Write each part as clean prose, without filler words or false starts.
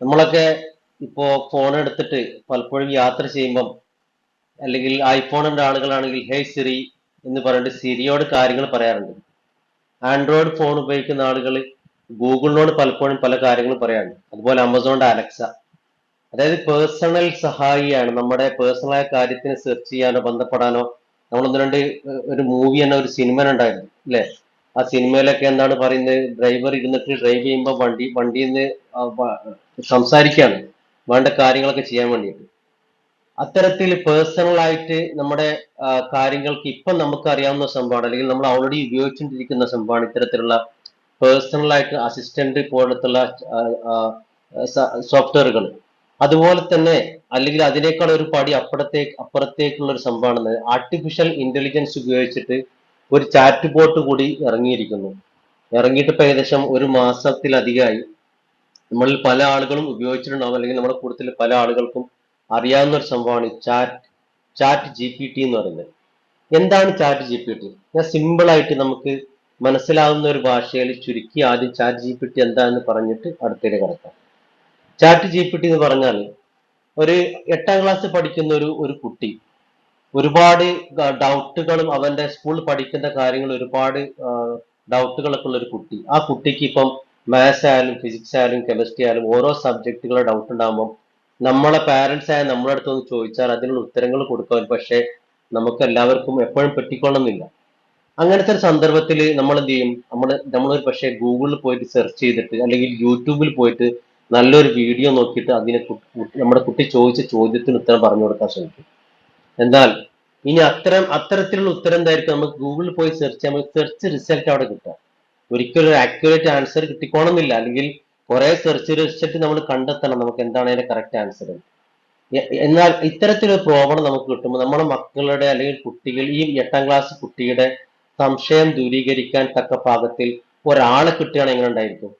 നമ്മളൊക്കെ ഇപ്പോ ഫോൺ എടുത്തിട്ട് പലപ്പോഴും യാത്ര ചെയ്യുമ്പം അല്ലെങ്കിൽ ഐഫോണിന്റെ ആളുകളാണെങ്കിൽ ഹേ സിറി എന്ന് പറഞ്ഞിട്ട് സിരിയോട് കാര്യങ്ങൾ പറയാറുണ്ട്. ആൻഡ്രോയിഡ് ഫോൺ ഉപയോഗിക്കുന്ന ആളുകൾ ഗൂഗിളിനോട് പലപ്പോഴും പല കാര്യങ്ങളും പറയാറുണ്ട്. അതുപോലെ ആമസോണിന്റെ അലക്സ, അതായത് പേഴ്സണൽ സഹായിയാണ്. നമ്മുടെ പേഴ്സണലായ കാര്യത്തിന് സെർച്ച് ചെയ്യാനോ ബന്ധപ്പെടാനോ നമ്മളൊന്ന് രണ്ട് ഒരു മൂവി തന്നെ, ഒരു സിനിമ ഉണ്ടായിരുന്നു അല്ലെ? ആ സിനിമയിലൊക്കെ എന്താണ് പറയുന്നത്, ഡ്രൈവർ ഇരുന്നിട്ട് ഡ്രൈവ് ചെയ്യുമ്പോൾ വണ്ടിയിൽ നിന്ന് സംസാരിക്കുകയാണ് വേണ്ട കാര്യങ്ങളൊക്കെ ചെയ്യാൻ വേണ്ടിയിട്ട്. അത്തരത്തിൽ പേഴ്സണൽ ആയിട്ട് നമ്മുടെ കാര്യങ്ങൾക്ക് ഇപ്പം നമുക്ക് അറിയാവുന്ന സംഭവമാണ്, അല്ലെങ്കിൽ നമ്മൾ ഓൾറെഡി ഉപയോഗിച്ചുകൊണ്ടിരിക്കുന്ന സംഭവമാണ് ഇത്തരത്തിലുള്ള പേഴ്സണൽ ആയിട്ട് അസിസ്റ്റന്റ് പോലത്തുള്ള സോഫ്റ്റ്വെയറുകൾ. അതുപോലെ തന്നെ അല്ലെങ്കിൽ അതിനേക്കാൾ ഒരു പടി അപ്പുറത്തേക്കുള്ള ഒരു സംഭവമാണ് ആർട്ടിഫിഷ്യൽ ഇന്റലിജൻസ് ഉപയോഗിച്ചിട്ട് ഒരു ചാറ്റ് ബോട്ട് കൂടി ഇറങ്ങിയിരിക്കുന്നു. ഇറങ്ങിയിട്ട് ഇപ്പൊ ഏകദേശം ഒരു മാസത്തിലധികമായി. നമ്മളിൽ പല ആളുകളും ഉപയോഗിച്ചിട്ടുണ്ടാവും, അല്ലെങ്കിൽ നമ്മുടെ കൂട്ടത്തിൽ പല ആളുകൾക്കും അറിയാവുന്ന ഒരു സംഭവമാണ് ചാറ്റ് ജി പി ടി എന്ന് പറയുന്നത്. എന്താണ് ചാറ്റ് ജി പി ടി? ഞാൻ സിമ്പിൾ ആയിട്ട് നമുക്ക് മനസ്സിലാവുന്ന ഒരു ഭാഷയിൽ ചുരുക്കി ആദ്യം ചാറ്റ് ജി പി ടി എന്താണെന്ന് പറഞ്ഞിട്ട് അടുത്തേക്ക് കിടക്കാം. ചാറ്റ് ജി പി ടി എന്ന് പറഞ്ഞാൽ ഒരു 8ാം ക്ലാസ് പഠിക്കുന്ന ഒരു കുട്ടി, ഒരുപാട് ഡൗട്ടുകളും അവന്റെ സ്കൂളിൽ പഠിക്കുന്ന കാര്യങ്ങൾ ഒരുപാട് ഡൗട്ടുകളൊക്കെ ഉള്ള ഒരു കുട്ടി. ആ കുട്ടിക്ക് ഇപ്പം മാത്സ് ആയാലും ഫിസിക്സ് ആയാലും കെമിസ്ട്രി ആയാലും ഓരോ സബ്ജക്റ്റുകളുടെ ഡൗട്ട് ഉണ്ടാകുമ്പോൾ നമ്മളെ പാരന്റ്സ് ആയ നമ്മുടെ അടുത്ത് ഒന്ന് ചോദിച്ചാൽ അതിനുള്ള ഉത്തരങ്ങൾ കൊടുക്കാൻ പക്ഷേ നമുക്ക് എല്ലാവർക്കും എപ്പോഴും പറ്റിക്കൊള്ളുന്നില്ല. അങ്ങനത്തെ ഒരു സന്ദർഭത്തിൽ നമ്മൾ എന്ത് ചെയ്യും, നമ്മൾ പക്ഷേ ഗൂഗിളിൽ പോയിട്ട് സെർച്ച് ചെയ്തിട്ട് അല്ലെങ്കിൽ യൂട്യൂബിൽ പോയിട്ട് നല്ലൊരു വീഡിയോ നോക്കിയിട്ട് അതിനെ നമ്മുടെ കുട്ടി ചോദിച്ച ചോദ്യത്തിന് ഉത്തരം പറഞ്ഞു കൊടുക്കാൻ ശ്രമിക്കും. എന്നാൽ ഇനി അത്തരത്തിലുള്ള ഉത്തരം എന്തായിരിക്കും, നമുക്ക് ഗൂഗിളിൽ പോയി സെർച്ച് ചെയ്യാൻ സെർച്ച് റിസൾട്ട് അവിടെ കിട്ടുക. ഒരിക്കലും ഒരു ആക്യുറേറ്റ് ആൻസർ കിട്ടിക്കോണമെന്നില്ല, അല്ലെങ്കിൽ കുറെ സെർച്ച് റിസൾട്ട് നമ്മൾ കണ്ടെത്തണം നമുക്ക് എന്താണ് അതിന്റെ കറക്റ്റ് ആൻസർ. എന്നാൽ ഇത്തരത്തിലൊരു പ്രോബ്ലം നമുക്ക് കിട്ടുമ്പോൾ നമ്മുടെ മക്കളുടെ അല്ലെങ്കിൽ കുട്ടികൾ, ഈ 8ാം ക്ലാസ് കുട്ടിയുടെ സംശയം ദൂരീകരിക്കാൻ തക്ക പാകത്തിൽ ഒരാളെ കിട്ടുകയാണെങ്കിൽ എങ്ങനെ ഉണ്ടായിരിക്കും?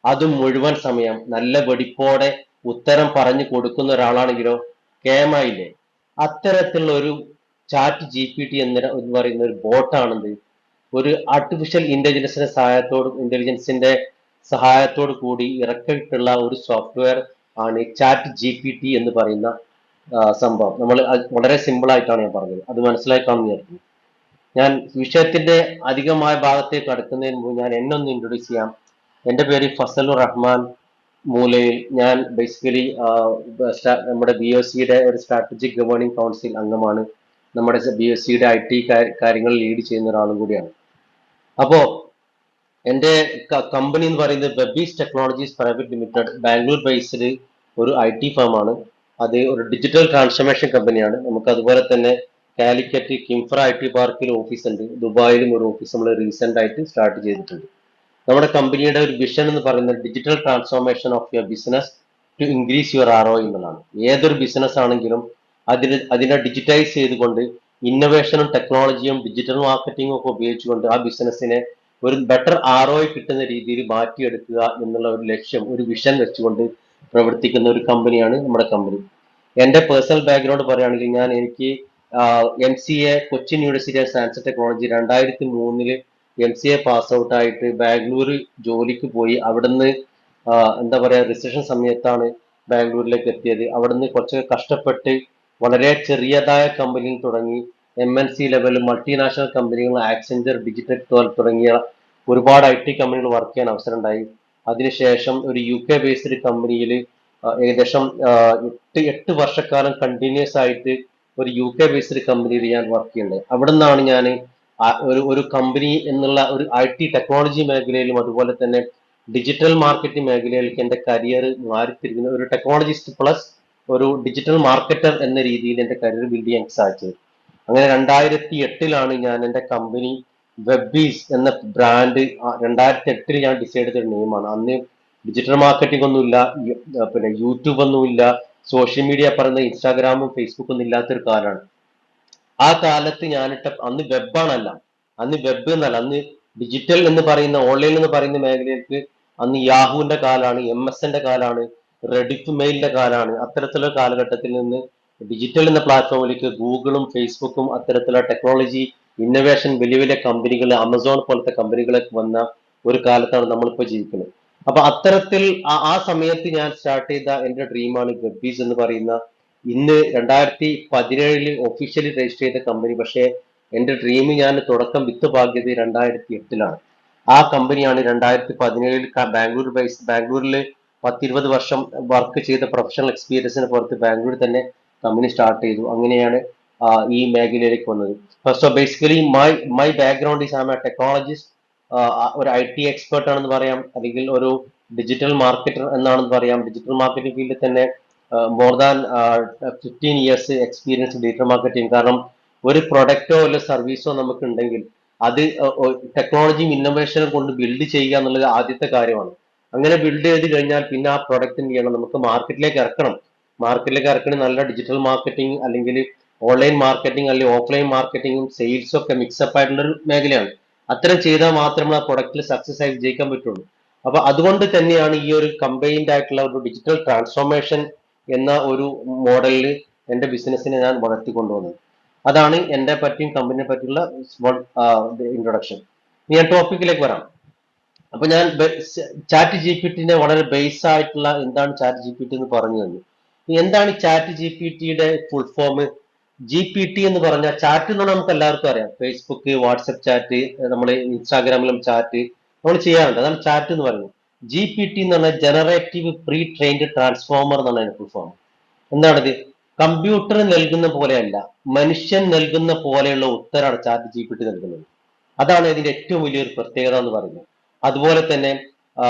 അതും മുഴുവൻ സമയം നല്ല വെടിപ്പോടെ ഉത്തരം പറഞ്ഞു കൊടുക്കുന്ന ഒരാളാണെങ്കിലോ കേമായില്ലേ? അത്തരത്തിലുള്ള ഒരു ചാറ്റ് ജി പി ടി എന്ന് പറയുന്ന ഒരു ബോട്ടാണെന്ത്, ഒരു ആർട്ടിഫിഷ്യൽ ഇന്റലിജൻസിന്റെ സഹായത്തോട് കൂടി ഇറക്കിയിട്ടുള്ള ഒരു സോഫ്റ്റ്വെയർ ആണ് ചാറ്റ് ജി പി ടി എന്ന് പറയുന്ന സംഭവം. നമ്മൾ വളരെ സിമ്പിൾ ആയിട്ടാണ് ഞാൻ പറഞ്ഞത്, അത് മനസ്സിലാക്കാമെന്ന് വിചാരിക്കുന്നു. ഞാൻ വിഷയത്തിന്റെ അധികമായ ഭാഗത്തേക്ക് കടക്കുന്നതിന് മുമ്പ് ഞാൻ എന്നെ ഒന്ന് ഇൻട്രൊഡ്യൂസ് ചെയ്യാം. എൻ്റെ പേര് ഫസലുർ റഹ്മാൻ മൂലയിൽ. ഞാൻ ബേസിക്കലി നമ്മുടെ ബി ഒ സിയുടെ ഒരു സ്ട്രാറ്റജിക് ഗവേണിംഗ് കൗൺസിൽ അംഗമാണ്. നമ്മുടെ ബി ഒ സിയുടെ ഐ ടി കാര്യങ്ങൾ ലീഡ് ചെയ്യുന്ന ഒരാളും കൂടിയാണ്. അപ്പോ എൻ്റെ കമ്പനി എന്ന് പറയുന്നത് Webees technologies private limited, Bangalore based ഒരു ഐ ടി ഫേമാണ്. അത് ഒരു ഡിജിറ്റൽ ട്രാൻസ്ഫർമേഷൻ കമ്പനിയാണ്. നമുക്ക് അതുപോലെ തന്നെ കാലിക്കറ്റ് കിംഫ്ര ഐ ടി പാർക്കിൽ ഓഫീസ് ഉണ്ട്, ദുബായിലും ഒരു ഓഫീസ് നമ്മൾ റീസെന്റ് ആയിട്ട് സ്റ്റാർട്ട് ചെയ്തിട്ടുണ്ട്. നമ്മുടെ കമ്പനിയുടെ ഒരു വിഷൻ എന്ന് പറയുന്നത് digital transformation of your business to increase your R O എന്നുള്ളതാണ്. ഏതൊരു ബിസിനസ് ആണെങ്കിലും അതിനെ ഡിജിറ്റൈസ് ചെയ്തുകൊണ്ട് ഇന്നോവേഷനും ടെക്നോളജിയും ഡിജിറ്റൽ മാർക്കറ്റിംഗും ഒക്കെ ഉപയോഗിച്ചുകൊണ്ട് ആ ബിസിനസ്സിനെ ഒരു ബെറ്റർ ആർ ഒ കിട്ടുന്ന രീതിയിൽ മാറ്റിയെടുക്കുക എന്നുള്ള ഒരു ലക്ഷ്യം, ഒരു വിഷൻ വെച്ചുകൊണ്ട് പ്രവർത്തിക്കുന്ന ഒരു കമ്പനിയാണ് നമ്മുടെ കമ്പനി. എൻ്റെ പേഴ്സണൽ ബാക്ക്ഗ്രൗണ്ട് പറയുകയാണെങ്കിൽ എനിക്ക് MCA Cochin university of science and technology 2003 MCA pass out ആയിട്ട് ബാംഗ്ലൂർ ജോലിക്ക് പോയി. അവിടുന്ന് എന്താ പറയാ, റിസഷൻ സമയത്താണ് ബാംഗ്ലൂരിലേക്ക് എത്തിയത്. അവിടുന്ന് കുറച്ച് കഷ്ടപ്പെട്ട് വളരെ ചെറിയതായ കമ്പനിയിൽ തുടങ്ങി MNC ലെവൽ മൾട്ടിനാഷണൽ കമ്പനികൾ ആക്സെഞ്ചർ, ഡിജിറ്റൽ തുടങ്ങിയ ഒരുപാട് ഐ ടി കമ്പനികൾ വർക്ക് ചെയ്യാൻ അവസരം ഉണ്ടായി. അതിനുശേഷം ഒരു UK ബേസ്ഡ് കമ്പനിയിൽ ഏകദേശം 8 വർഷക്കാലം കണ്ടിന്യൂസ് ആയിട്ട് ഒരു UK ബേസ്ഡ് കമ്പനിയിൽ ഞാൻ വർക്ക് ചെയ്യുന്നത്. അവിടെ നിന്നാണ് ഞാൻ ഒരു കമ്പനി എന്നുള്ള ഒരു ഐ ടി ടെക്നോളജി മേഖലയിലും അതുപോലെ തന്നെ ഡിജിറ്റൽ മാർക്കറ്റിംഗ് മേഖലയിലേക്ക് എൻ്റെ കരിയർ മാറിത്തിരിക്കുന്നത്. ഒരു ടെക്നോളജിസ്റ്റ് പ്ലസ് ഒരു ഡിജിറ്റൽ മാർക്കറ്റർ എന്ന രീതിയിൽ എൻ്റെ കരിയർ ബിൽഡ് ചെയ്യാൻ സാധിച്ചത്. അങ്ങനെ 2008 ഞാൻ എൻ്റെ കമ്പനി വെബീസ് എന്ന ബ്രാൻഡ് 2008 ഞാൻ ഡിസൈഡ് ചെയ്ത നെയിമാണ്. അന്ന് ഡിജിറ്റൽ മാർക്കറ്റിംഗ് ഒന്നുമില്ല, പിന്നെ യൂട്യൂബ് ഒന്നുമില്ല, സോഷ്യൽ മീഡിയ പറയുന്ന ഇൻസ്റ്റാഗ്രാമും ഫേസ്ബുക്കും ഒന്നും ഇല്ലാത്തൊരു കാലമാണ്. ആ കാലത്ത് അന്ന് വെബാണല്ല, അന്ന് വെബ് എന്നല്ല, അന്ന് ഡിജിറ്റൽ എന്ന് പറയുന്ന ഓൺലൈൻ എന്ന് പറയുന്ന മേഖലയിലേക്ക് അന്ന് യാഹുവിന്റെ കാലാണ്, MSന്റെ കാലാണ്, റെഡിഫ് മെയിലിന്റെ കാലാണ്. അത്തരത്തിലുള്ള കാലഘട്ടത്തിൽ നിന്ന് ഡിജിറ്റൽ എന്ന പ്ലാറ്റ്ഫോമിലേക്ക് ഗൂഗിളും ഫേസ്ബുക്കും അത്തരത്തിലുള്ള ടെക്നോളജി ഇന്നോവേഷൻ വലിയ വലിയ കമ്പനികൾ, ആമസോൺ പോലത്തെ കമ്പനികളൊക്കെ വന്ന ഒരു കാലത്താണ് നമ്മളിപ്പോൾ ജീവിക്കുന്നത്. അപ്പൊ അത്തരത്തിൽ ആ സമയത്ത് ഞാൻ സ്റ്റാർട്ട് ചെയ്ത എന്റെ ഡ്രീമാണ് ഗപ്പീസ് എന്ന് പറയുന്ന ഇന്ന് 2017 ഒഫീഷ്യലി രജിസ്റ്റർ ചെയ്ത കമ്പനി. പക്ഷേ എന്റെ ഡ്രീം ഞാൻ തുടക്കം വിത്ത് പാകിയത് 2008-ലാണ്. ആ കമ്പനിയാണ് 2017 ബാംഗ്ലൂരിൽ 10-20 വർഷം വർക്ക് ചെയ്ത പ്രൊഫഷണൽ എക്സ്പീരിയൻസിന് പുറത്ത് ബാംഗ്ലൂരിൽ തന്നെ കമ്പനി സ്റ്റാർട്ട് ചെയ്തു. അങ്ങനെയാണ് ഈ മേഖലയിലേക്ക് വന്നത്. So basically my background is am a technologist, ഒരു IT എക്സ്പേർട്ട് ആണെന്ന് പറയാം, അല്ലെങ്കിൽ ഒരു ഡിജിറ്റൽ മാർക്കറ്റർ എന്നാണെന്ന് പറയാം. ഡിജിറ്റൽ മാർക്കറ്റിംഗ് ഫീൽഡിൽ തന്നെ more than 15 years experience digital marketing. കാരണം ഒരു പ്രൊഡക്റ്റോ അല്ല സർവീസോ നമുക്ക് ഉണ്ടെങ്കിൽ അത് ടെക്നോളജിയും ഇന്നോവേഷനും കൊണ്ട് ബിൽഡ് ചെയ്യുക എന്നുള്ളത് ആദ്യത്തെ കാര്യമാണ്. അങ്ങനെ ബിൽഡ് ചെയ്ത് കഴിഞ്ഞാൽ പിന്നെ ആ പ്രൊഡക്റ്റ് എന്ത് ചെയ്യണം, നമുക്ക് മാർക്കറ്റിലേക്ക് ഇറക്കണം. മാർക്കറ്റിലേക്ക് ഇറക്കണ നല്ല ഡിജിറ്റൽ മാർക്കറ്റിംഗ് അല്ലെങ്കിൽ ഓൺലൈൻ മാർക്കറ്റിംഗ് അല്ലെങ്കിൽ ഓഫ്ലൈൻ മാർക്കറ്റിംഗും സെയിൽസും ഒക്കെ മിക്സപ്പ് ആയിട്ടുള്ള ഒരു മേഖലയാണ്. അത്തരം ചെയ്താൽ മാത്രമേ ആ പ്രൊഡക്റ്റിൽ സക്സസ് ആയി വിജയിക്കാൻ പറ്റുള്ളൂ. അപ്പൊ അതുകൊണ്ട് തന്നെയാണ് ഈ ഒരു കമ്പൈൻഡ് ആയിട്ടുള്ള ഒരു ഡിജിറ്റൽ ട്രാൻസ്ഫോർമേഷൻ എന്ന ഒരു മോഡലിൽ എന്റെ ബിസിനസ്സിനെ ഞാൻ വളർത്തിക്കൊണ്ടുവന്നത്. അതാണ് എന്റെ പറ്റിയും കമ്പനിയെ പറ്റിയുള്ള സ്മോൾ ഇൻട്രൊഡക്ഷൻ. ഞാൻ ടോപ്പിക്കിലേക്ക് വരാം. അപ്പൊ ഞാൻ ChatGPT വളരെ ബേസ് ആയിട്ടുള്ള എന്താണ് ChatGPT എന്ന് പറഞ്ഞു തന്നു. എന്താണ് ChatGPT ഫുൾ ഫോം? GPT എന്ന് പറഞ്ഞാൽ, ചാറ്റ് എന്ന് പറഞ്ഞാൽ നമുക്ക് എല്ലാവർക്കും അറിയാം, ഫേസ്ബുക്ക്, വാട്സപ്പ് ചാറ്റ്, നമ്മൾ ഇൻസ്റ്റാഗ്രാമിലും ചാറ്റ് നമ്മൾ ചെയ്യാറുണ്ട്. അതാണ് ചാറ്റ് എന്ന് പറയുന്നത്. GPT എന്ന് പറഞ്ഞാൽ ജനറേറ്റീവ് പ്രീ ട്രെയിൻഡ് ട്രാൻസ്ഫോമർ എന്നാണ് അതിന്റെ ഫുൾ ഫോം. എന്താണിത്? കമ്പ്യൂട്ടർ നൽകുന്ന പോലെയല്ല, മനുഷ്യൻ നൽകുന്ന പോലെയുള്ള ഉത്തരമാണ് ChatGPT നൽകുന്നത്. അതാണ് ഇതിന്റെ ഏറ്റവും വലിയൊരു പ്രത്യേകത എന്ന് പറയുന്നത്. അതുപോലെ തന്നെ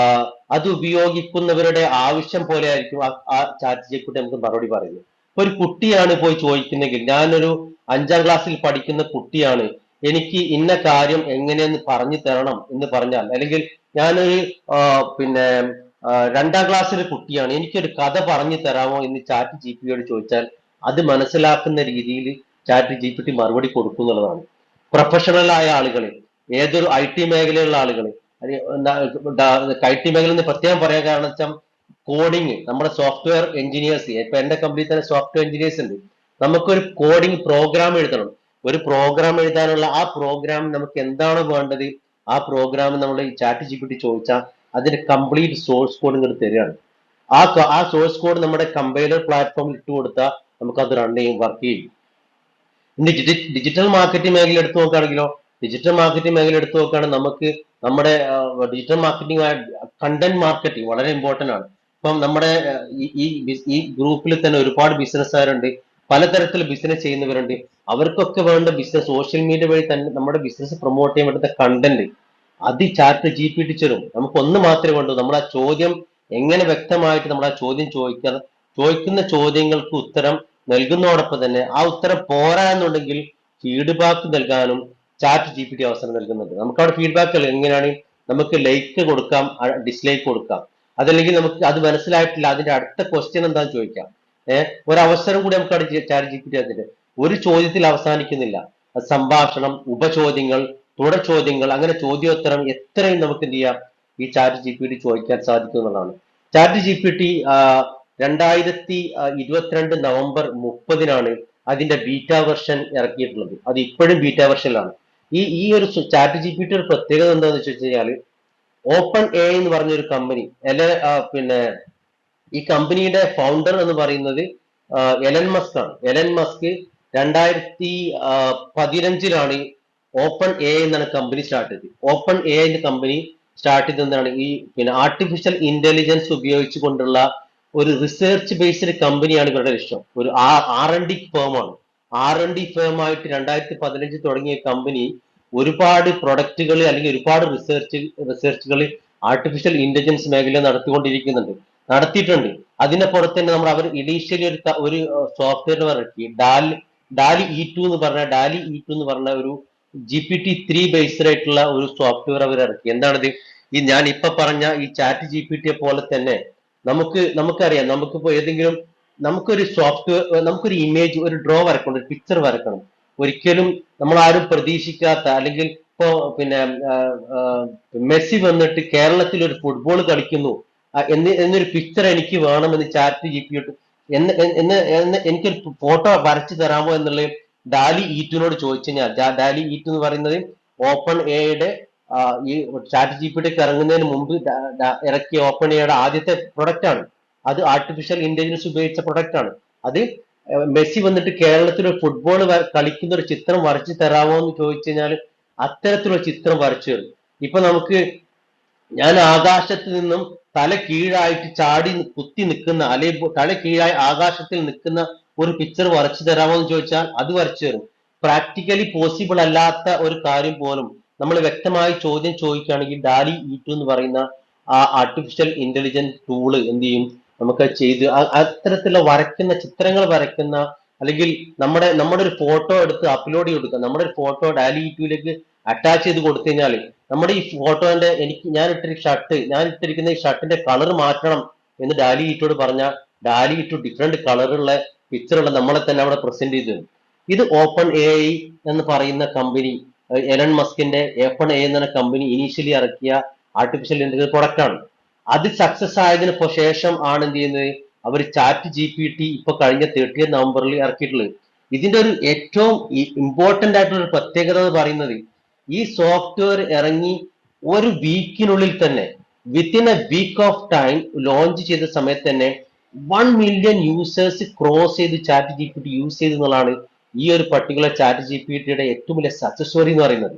അത് ഉപയോഗിക്കുന്നവരുടെ ആവശ്യം പോലെ ആയിരിക്കും ആ ChatGPT നമുക്ക് മറുപടി പറയുന്നത്. ഇപ്പൊ ഒരു കുട്ടിയാണ് പോയി ചോദിക്കുന്നെങ്കിൽ, ഞാനൊരു 5ാം ക്ലാസ്സിൽ പഠിക്കുന്ന കുട്ടിയാണ്, എനിക്ക് ഇന്ന കാര്യം എങ്ങനെയെന്ന് പറഞ്ഞു തരണം എന്ന് പറഞ്ഞാൽ, അല്ലെങ്കിൽ ഞാനൊരു പിന്നെ 2ാം ക്ലാസ്സിലെ കുട്ടിയാണ്, എനിക്കൊരു കഥ പറഞ്ഞു തരാമോ എന്ന് ChatGPT ചോദിച്ചാൽ അത് മനസ്സിലാക്കുന്ന രീതിയിൽ ChatGPT മറുപടി കൊടുക്കുന്നുള്ളതാണ്. പ്രൊഫഷണൽ ആയ ആളുകൾ, ഏതൊരു IT മേഖലയിലുള്ള ആളുകൾ, IT മേഖലയിൽ നിന്ന് പ്രത്യേകം പറയാൻ കാരണം വെച്ചാൽ കോഡിങ്, നമ്മുടെ സോഫ്റ്റ്വെയർ എഞ്ചിനീയേഴ്സ്, ഇപ്പൊ എന്റെ കമ്പനിയിൽ തന്നെ സോഫ്റ്റ്വെയർ എഞ്ചിനീയേഴ്സ് ഉണ്ട്. നമുക്കൊരു കോഡിംഗ് പ്രോഗ്രാം എഴുതണം. ഒരു പ്രോഗ്രാം എഴുതാനുള്ള ആ പ്രോഗ്രാം നമുക്ക് എന്താണ് വേണ്ടത്, ആ പ്രോഗ്രാം നമ്മൾ ഈ ChatGPT ചോദിച്ചാൽ അതിന്റെ കംപ്ലീറ്റ് സോഴ്സ് കോഡ് ഇങ്ങോട്ട് തരികയാണ്. ആ സോഴ്സ് കോഡ് നമ്മുടെ കമ്പൈലർ പ്ലാറ്റ്ഫോമിൽ ഇട്ട് കൊടുത്താൽ നമുക്ക് അത് റൺ ചെയ്യും, വർക്ക് ചെയ്യും. ഇനി ഡിജിറ്റൽ മാർക്കറ്റിംഗ് മേഖല എടുത്തു നോക്കുകയാണെങ്കിലോ, ഡിജിറ്റൽ മാർക്കറ്റിംഗ് മേഖല എടുത്തു നോക്കുകയാണെങ്കിൽ നമുക്ക് നമ്മുടെ ഡിജിറ്റൽ മാർക്കറ്റിംഗ് കണ്ടന്റ് മാർക്കറ്റിംഗ് വളരെ ഇമ്പോർട്ടന്റ് ആണ്. ഇപ്പം നമ്മുടെ ഈ ഗ്രൂപ്പിൽ തന്നെ ഒരുപാട് ബിസിനസ്സുകാരുണ്ട്, പലതരത്തിൽ ബിസിനസ് ചെയ്യുന്നവരുണ്ട്. അവർക്കൊക്കെ വേണ്ട ബിസിനസ് സോഷ്യൽ മീഡിയ വഴി തന്നെ നമ്മുടെ ബിസിനസ് പ്രൊമോട്ട് ചെയ്യാൻ വേണ്ട കണ്ടന്റ് അത് ChatGPT തരും. നമുക്ക് ഒന്ന് മാത്രമേ വേണ്ടൂ, നമ്മൾ ആ ചോദ്യം എങ്ങനെ വ്യക്തമായിട്ട് നമ്മൾ ആ ചോദ്യം ചോദിക്കുന്ന ചോദ്യങ്ങൾക്ക് ഉത്തരം നൽകുന്നതോടൊപ്പം തന്നെ ആ ഉത്തരം പോരാ എന്നുണ്ടെങ്കിൽ ഫീഡ്ബാക്ക് നൽകാനും ChatGPT അവസരം നൽകുന്നുണ്ട്. നമുക്ക് അവിടെ ഫീഡ്ബാക്ക് എങ്ങനെയാണ്, നമുക്ക് ലൈക്ക് കൊടുക്കാം, ഡിസ്ലൈക്ക് കൊടുക്കാം. അതല്ലെങ്കിൽ നമുക്ക് അത് മനസ്സിലായിട്ടില്ല, അതിന്റെ അടുത്ത ക്വസ്റ്റ്യൻ എന്താണെന്ന് ചോദിക്കാം. ഒരു അവസരം കൂടി നമുക്ക് അവിടെ ChatGPT അതിന്റെ ഒരു ചോദ്യത്തിൽ അവസാനിക്കുന്നില്ല. സംഭാഷണം, ഉപചോദ്യങ്ങൾ, തുടർ ചോദ്യങ്ങൾ, അങ്ങനെ ചോദ്യോത്തരം എത്രയും നമുക്ക് എന്ത് ചെയ്യാം, ഈ ChatGPT ചോദിക്കാൻ സാധിക്കും എന്നുള്ളതാണ്. ChatGPT 2022 നവംബർ 30-നാണ് അതിന്റെ ബീറ്റ വെർഷൻ ഇറക്കിയിട്ടുള്ളത്. അത് ഇപ്പോഴും ബീറ്റ വെർഷനിലാണ്. ഈ ഒരു ChatGPT ഒരു പ്രത്യേകത എന്താണെന്ന് വെച്ച് കഴിഞ്ഞാൽ, ഓപ്പൺ എ എന്ന് പറഞ്ഞൊരു കമ്പനി, പിന്നെ ഈ കമ്പനിയുടെ ഫൗണ്ടർ എന്ന് പറയുന്നത് എലൻ മസ്ക് ആണ്. എലൻ മസ്ക് 2015-ലാണ് ഓപ്പൺ എ എന്നാണ് കമ്പനി സ്റ്റാർട്ട് ചെയ്തത്. ഓപ്പൺ എ എന്ന കമ്പനി സ്റ്റാർട്ട് ചെയ്തതാണ് ഈ പിന്നെ ആർട്ടിഫിഷ്യൽ ഇന്റലിജൻസ് ഉപയോഗിച്ചുകൊണ്ടുള്ള ഒരു റിസർച്ച് ബേസ്ഡ് കമ്പനിയാണ് ഇവരുടെ ലക്ഷ്യം. ഒരു R&D ഫേമാണ്. R&D ഫേമായിട്ട് 2015 തുടങ്ങിയ കമ്പനി ഒരുപാട് പ്രൊഡക്റ്റുകൾ അല്ലെങ്കിൽ ഒരുപാട് റിസർച്ചുകൾ ആർട്ടിഫിഷ്യൽ ഇന്റലിജൻസ് മേഖല നടത്തിയിട്ടുണ്ട്. അതിന്റെ പുറത്ത് തന്നെ അവർ ഇനീഷ്യലി ഒരു സോഫ്റ്റ്വെയർ ഇറക്കി, ഡാലി E2 എന്ന് പറഞ്ഞ ഒരു GPT-3 ബേസ്ഡ് ആയിട്ടുള്ള ഒരു സോഫ്റ്റ്വെയർ അവർ ഇറക്കി. എന്താണിത്? ഈ ഞാൻ ഇപ്പൊ പറഞ്ഞ ഈ ChatGPT പോലെ തന്നെ നമുക്കറിയാം, നമുക്കിപ്പോ ഏതെങ്കിലും നമുക്കൊരു സോഫ്റ്റ്വെയർ, നമുക്കൊരു ഇമേജ്, ഒരു ഡ്രോ വരക്കണം, ഒരു പിക്ചർ വരക്കണം. ഒരിക്കലും നമ്മൾ ആരും പ്രതീക്ഷിക്കാത്ത, അല്ലെങ്കിൽ ഇപ്പോ പിന്നെ മെസ്സി വന്നിട്ട് കേരളത്തിൽ ഒരു ഫുട്ബോൾ കളിക്കുന്നു എന്നൊരു പിക്ചർ എനിക്ക് വേണമെന്ന് ChatGPT എനിക്കൊരു ഫോട്ടോ വരച്ചു തരാമോ എന്നുള്ള ഡാലി E2 ചോദിച്ചു കഴിഞ്ഞാൽ, ഡാലി E2 എന്ന് പറയുന്നത് ഓപ്പൺ എയുടെ ഈ ചാറ്റ് ജി പി ടി ഇറങ്ങുന്നതിന് മുമ്പ് ഇറക്കിയ ഓപ്പൺ എയുടെ ആദ്യത്തെ പ്രൊഡക്റ്റ് ആണ്. അത് ആർട്ടിഫിഷ്യൽ ഇന്റലിജൻസ് ഉപയോഗിച്ച പ്രൊഡക്റ്റ് ആണ്. അത് മെസ്സി വന്നിട്ട് കേരളത്തിൽ ഒരു ഫുട്ബോൾ കളിക്കുന്ന ഒരു ചിത്രം വരച്ചു തരാമോ എന്ന് ചോദിച്ചു കഴിഞ്ഞാൽ അത്തരത്തിലുള്ള ചിത്രം വരച്ചു തരും. ഇപ്പൊ നമുക്ക് ഞാൻ ആകാശത്ത് നിന്നും തല കീഴായിട്ട് ചാടി കുത്തി നിൽക്കുന്ന, അല്ലെങ്കിൽ തല കീഴായി ആകാശത്തിൽ നിൽക്കുന്ന ഒരു പിക്ചർ വരച്ചു തരാമോ എന്ന് ചോദിച്ചാൽ അത് വരച്ചു തരും. പ്രാക്ടിക്കലി പോസിബിൾ അല്ലാത്ത ഒരു കാര്യം പോലും നമ്മൾ വ്യക്തമായി ചോദ്യം ചോദിക്കുകയാണെങ്കിൽ ഡാലി E2 എന്ന് പറയുന്ന ആ ആർട്ടിഫിഷ്യൽ ഇന്റലിജൻസ് ടൂള് എന്ത് ചെയ്യും, നമുക്ക് ചെയ്ത് അത്തരത്തിലുള്ള വരയ്ക്കുന്ന ചിത്രങ്ങൾ വരയ്ക്കുന്ന, അല്ലെങ്കിൽ നമ്മുടെ ഒരു ഫോട്ടോ എടുത്ത് അപ്ലോഡ് ചെയ്ത് കൊടുക്കുക. നമ്മുടെ ഒരു ഫോട്ടോ ഡാലി E2ലേക്ക് അറ്റാച്ച് ചെയ്ത് കൊടുത്തു കഴിഞ്ഞാൽ നമ്മുടെ ഈ ഫോട്ടോന്റെ ഞാൻ ഇട്ടിരിക്കുന്ന ഈ ഷർട്ടിന്റെ കളർ മാറ്റണം എന്ന് ഡാലി E2 പറഞ്ഞാൽ ഡാലി E2 ഡിഫറെന്റ് കളറുള്ള പിക്ചറുള്ള നമ്മളെ തന്നെ അവിടെ പ്രസന്റ് ചെയ്തു തരും. ഇത് ഓപ്പൺ AI എന്ന് പറയുന്ന കമ്പനി, എലൺ മസ്കിന്റെ ഓപ്പൺ AI എന്ന കമ്പനി ഇനീഷ്യലി ഇറക്കിയ ആർട്ടിഫിഷ്യൽ ഇന്റലിജൻസ് പ്രൊഡക്റ്റ് ആണ്. അത് സക്സസ് ആയതിനു ശേഷം ആണ് എന്ത് ചെയ്യുന്നത്, അവർ ചാറ്റ് GPT ഇപ്പൊ കഴിഞ്ഞ 30 നവംബറിൽ ഇറക്കിയിട്ടുള്ളത്. ഇതിന്റെ ഒരു ഏറ്റവും ഇമ്പോർട്ടന്റ് ആയിട്ടുള്ള ഒരു പ്രത്യേകത എന്ന് പറയുന്നത്, ഈ സോഫ്റ്റ്വെയർ ഇറങ്ങി ഒരു വീക്കിനുള്ളിൽ തന്നെ, within a week of time launch ചെയ്ത സമയത്ത് തന്നെ 1 മില്യൺ യൂസേഴ്സ് ക്രോസ് ചെയ്ത് ചാറ്റ് GPT യൂസ് ചെയ്തു എന്നുള്ളതാണ് ഈ ഒരു പർട്ടിക്കുലർ ചാറ്റ് GPTയുടെ ഏറ്റവും വലിയ സക്സസ് സ്റ്റോറി എന്ന് പറയുന്നത്.